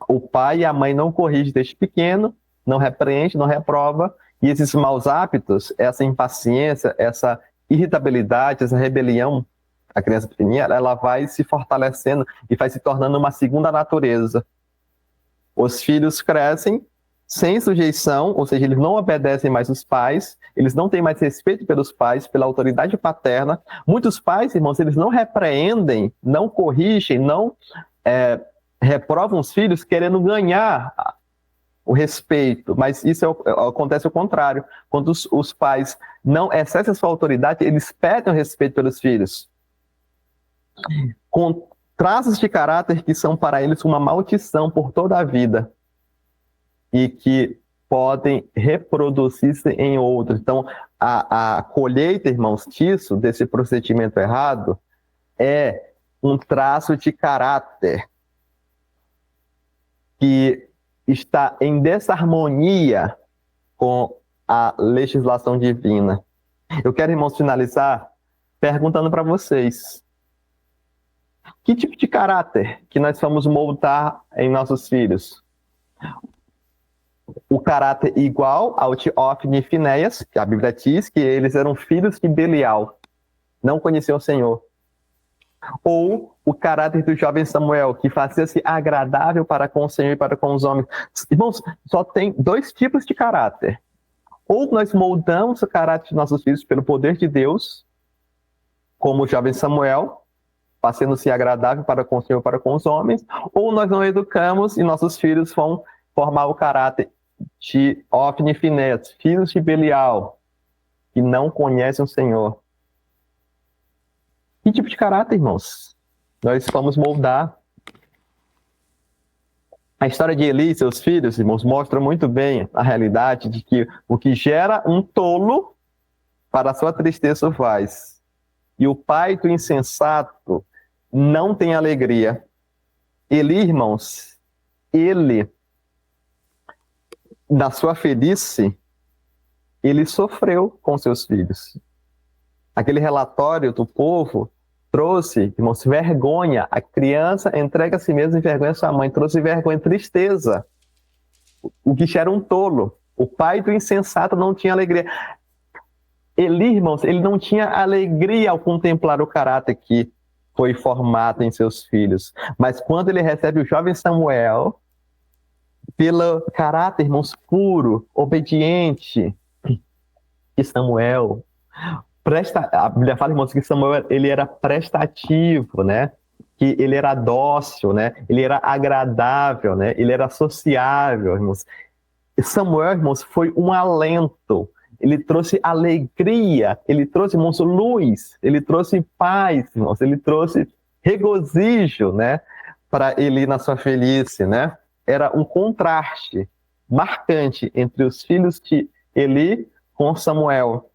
Speaker 1: o pai e a mãe não corrigem desde pequeno, não repreende, não reprova, e esses maus hábitos, essa impaciência, essa irritabilidade, essa rebelião, a criança pequenininha, ela vai se fortalecendo e vai se tornando uma segunda natureza. Os filhos crescem sem sujeição, ou seja, eles não obedecem mais os pais, eles não têm mais respeito pelos pais, pela autoridade paterna. Muitos pais, irmãos, eles não repreendem, não corrigem, não reprovam os filhos querendo ganhar o respeito, mas isso acontece ao contrário. Quando os pais não exercem a sua autoridade, eles pedem o respeito pelos filhos, com traços de caráter que são para eles uma maldição por toda a vida e que podem reproduzir-se em outros. Então, a colheita, irmãos, desse procedimento errado, é um traço de caráter que está em desarmonia com a legislação divina. Eu quero, irmãos, finalizar perguntando para vocês: que tipo de caráter que nós vamos moldar em nossos filhos? O caráter igual ao de Ofni e Finéias, que a Bíblia diz que eles eram filhos de Belial, não conheciam o Senhor. Ou o caráter do jovem Samuel, que fazia-se agradável para com o Senhor e para com os homens. Irmãos, só tem dois tipos de caráter. Ou nós moldamos o caráter de nossos filhos pelo poder de Deus, como o jovem Samuel, fazendo-se agradável para com o Senhor e para com os homens, ou nós não educamos e nossos filhos vão formar o caráter de Ofni e Finéias, filhos de Belial, que não conhecem o Senhor. Que tipo de caráter, irmãos, nós vamos moldar? A história de Eli e seus filhos, irmãos, mostra muito bem a realidade de que o que gera um tolo, para a sua tristeza o faz. E o pai do insensato não tem alegria. Eli, irmãos, ele, na sua velhice, ele sofreu com seus filhos. Aquele relatório do povo trouxe, irmãos, vergonha. A criança entrega a si mesma em vergonha a sua mãe. Trouxe vergonha, tristeza. O que era um tolo. O pai do insensato não tinha alegria. Eli, irmãos, ele não tinha alegria ao contemplar o caráter que foi formado em seus filhos. Mas quando ele recebe o jovem Samuel, pelo caráter, irmãos, puro, obediente de Samuel, a Bíblia fala, irmãos, que Samuel ele era prestativo, né? Que ele era dócil, né? Ele era agradável, né? Ele era sociável, irmãos. E Samuel, irmãos, foi um alento. Ele trouxe alegria, ele trouxe, irmãos, luz, ele trouxe paz, irmãos, ele trouxe regozijo, né? Para Eli na sua velhice, né? Era um contraste marcante entre os filhos de Eli com Samuel.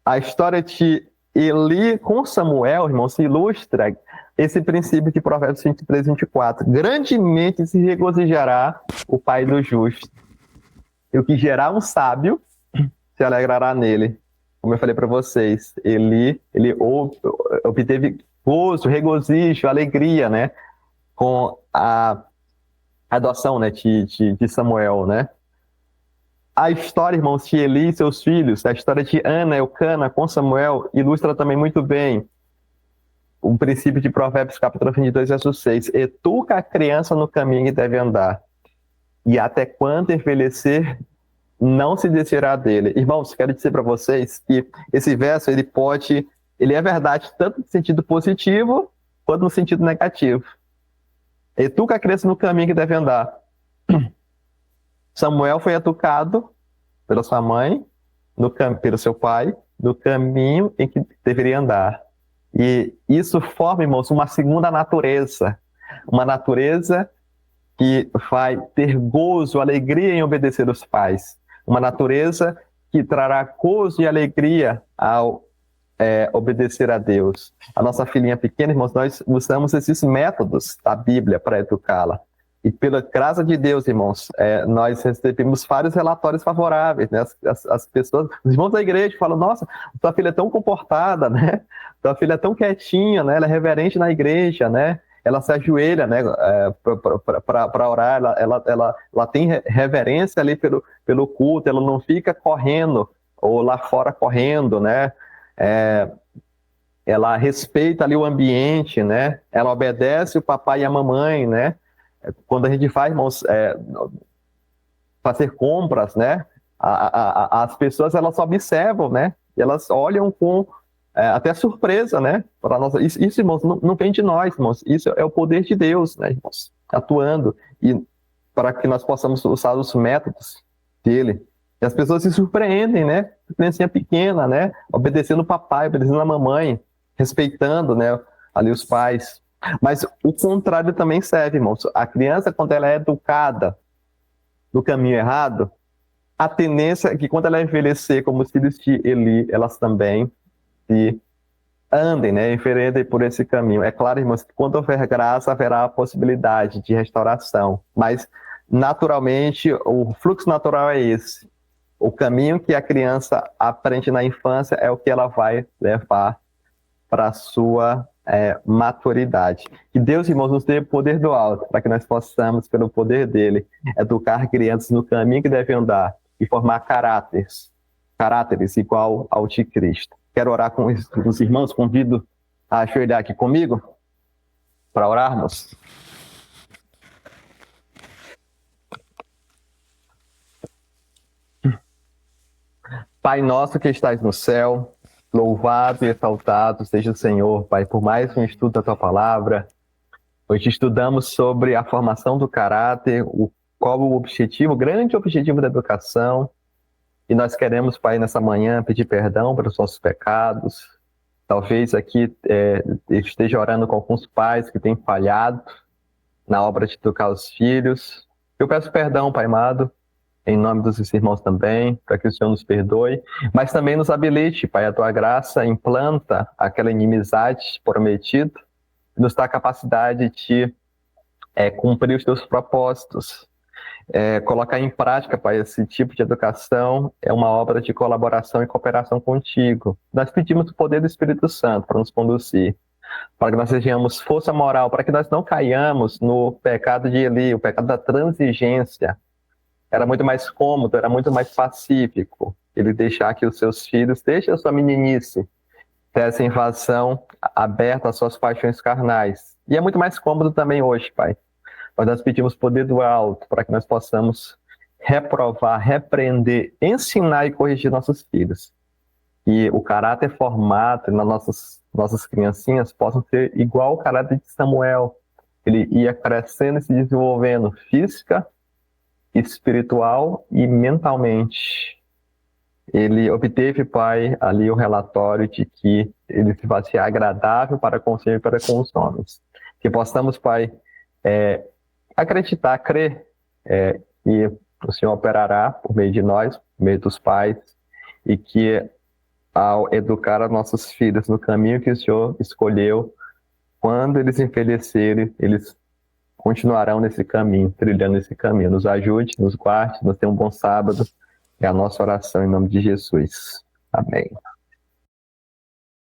Speaker 1: A história de Eli com Samuel, irmãos, ilustra esse princípio de Provérbios 23, 24. Grandemente se regozijará o pai do justo. E o que gerar um sábio se alegrará nele. Como eu falei para vocês, ele obteve gozo, regozijo, alegria, né? Com a adoção, né, de Samuel, né? A história, irmãos, de Eli e seus filhos, a história de Ana e Eucana com Samuel, ilustra também muito bem o princípio de Provérbios, capítulo 22, verso 6. Educa a criança no caminho que deve andar, e até quando envelhecer, não se desviará dele. Irmãos, quero dizer para vocês que esse verso, ele é verdade tanto no sentido positivo, quanto no sentido negativo. Educa a criança no caminho que deve andar. Samuel foi educado pela sua mãe, pelo seu pai, no caminho em que deveria andar. E isso forma, irmãos, uma segunda natureza. Uma natureza que vai ter gozo, alegria em obedecer os pais. Uma natureza que trará gozo e alegria ao obedecer a Deus. A nossa filhinha pequena, irmãos, nós usamos esses métodos da Bíblia para educá-la. E pela graça de Deus, irmãos, nós recebemos vários relatórios favoráveis, né? As pessoas, os irmãos da igreja falam: nossa, tua filha é tão comportada, né? Tua filha é tão quietinha, né? Ela é reverente na igreja, né? Ela se ajoelha, né? Para orar, ela tem reverência ali pelo culto, ela não fica correndo ou lá fora correndo, né? Ela respeita ali o ambiente, né? Ela obedece o papai e a mamãe, né? Quando a gente vai, irmãos, fazer compras, né? As pessoas, elas observam, né? E elas olham com até surpresa, né? Para nós. Isso, irmãos, não vem de nós, irmãos. Isso é o poder de Deus, né, irmãos? Atuando. E para que nós possamos usar os métodos dele. E as pessoas se surpreendem, né? Criancinha pequena, né? Obedecendo o papai, obedecendo a mamãe, respeitando, né? Ali os pais. Mas o contrário também serve, irmãos. A criança, quando ela é educada no caminho errado, a tendência é que quando ela envelhecer, como os filhos de Eli, elas também se andem, né, enveredem por esse caminho. É claro, irmãos, que quando houver graça, haverá a possibilidade de restauração, mas naturalmente, o fluxo natural é esse. O caminho que a criança aprende na infância é o que ela vai levar para a sua maturidade. Que Deus, irmãos, nos dê o poder do alto, para que nós possamos, pelo poder dele, educar crianças no caminho que devem andar e formar caráteres igual ao de Cristo. Quero orar com os irmãos, convido a ajoelhar aqui comigo para orarmos. Pai nosso que estás no céu, louvado e exaltado seja o Senhor, Pai, por mais um estudo da Tua Palavra. Hoje estudamos sobre a formação do caráter, qual o objetivo, o grande objetivo da educação. E nós queremos, Pai, nessa manhã, pedir perdão pelos nossos pecados. Talvez aqui esteja orando com alguns pais que têm falhado na obra de educar os filhos. Eu peço perdão, Pai amado, em nome dos irmãos também, para que o Senhor nos perdoe, mas também nos habilite, Pai, a Tua graça implanta aquela inimizade prometida, e nos dá a capacidade de cumprir os Teus propósitos. Colocar em prática, Pai, esse tipo de educação é uma obra de colaboração e cooperação contigo. Nós pedimos o poder do Espírito Santo para nos conduzir, para que nós sejamos força moral, para que nós não caiamos no pecado de Eli, o pecado da transigência. Era muito mais cômodo, era muito mais pacífico ele deixar que os seus filhos, desde a sua meninice, dessem vazão aberta às suas paixões carnais. E é muito mais cômodo também hoje, Pai. Mas nós pedimos poder do alto para que nós possamos reprovar, repreender, ensinar e corrigir nossos filhos. E o caráter formado nas nossas criancinhas possam ser igual ao caráter de Samuel. Ele ia crescendo e se desenvolvendo física, espiritual e mentalmente. Ele obteve, Pai, ali o relatório de que ele vai ser agradável para com o Senhor e para com os homens. Que possamos, Pai, acreditar, crer, que o Senhor operará por meio de nós, por meio dos pais, e que ao educar os nossos filhos no caminho que o Senhor escolheu, quando eles envelhecerem, eles continuarão nesse caminho, trilhando esse caminho. Nos ajude, nos guarde, nos dê um bom sábado. É a nossa oração em nome de Jesus. Amém.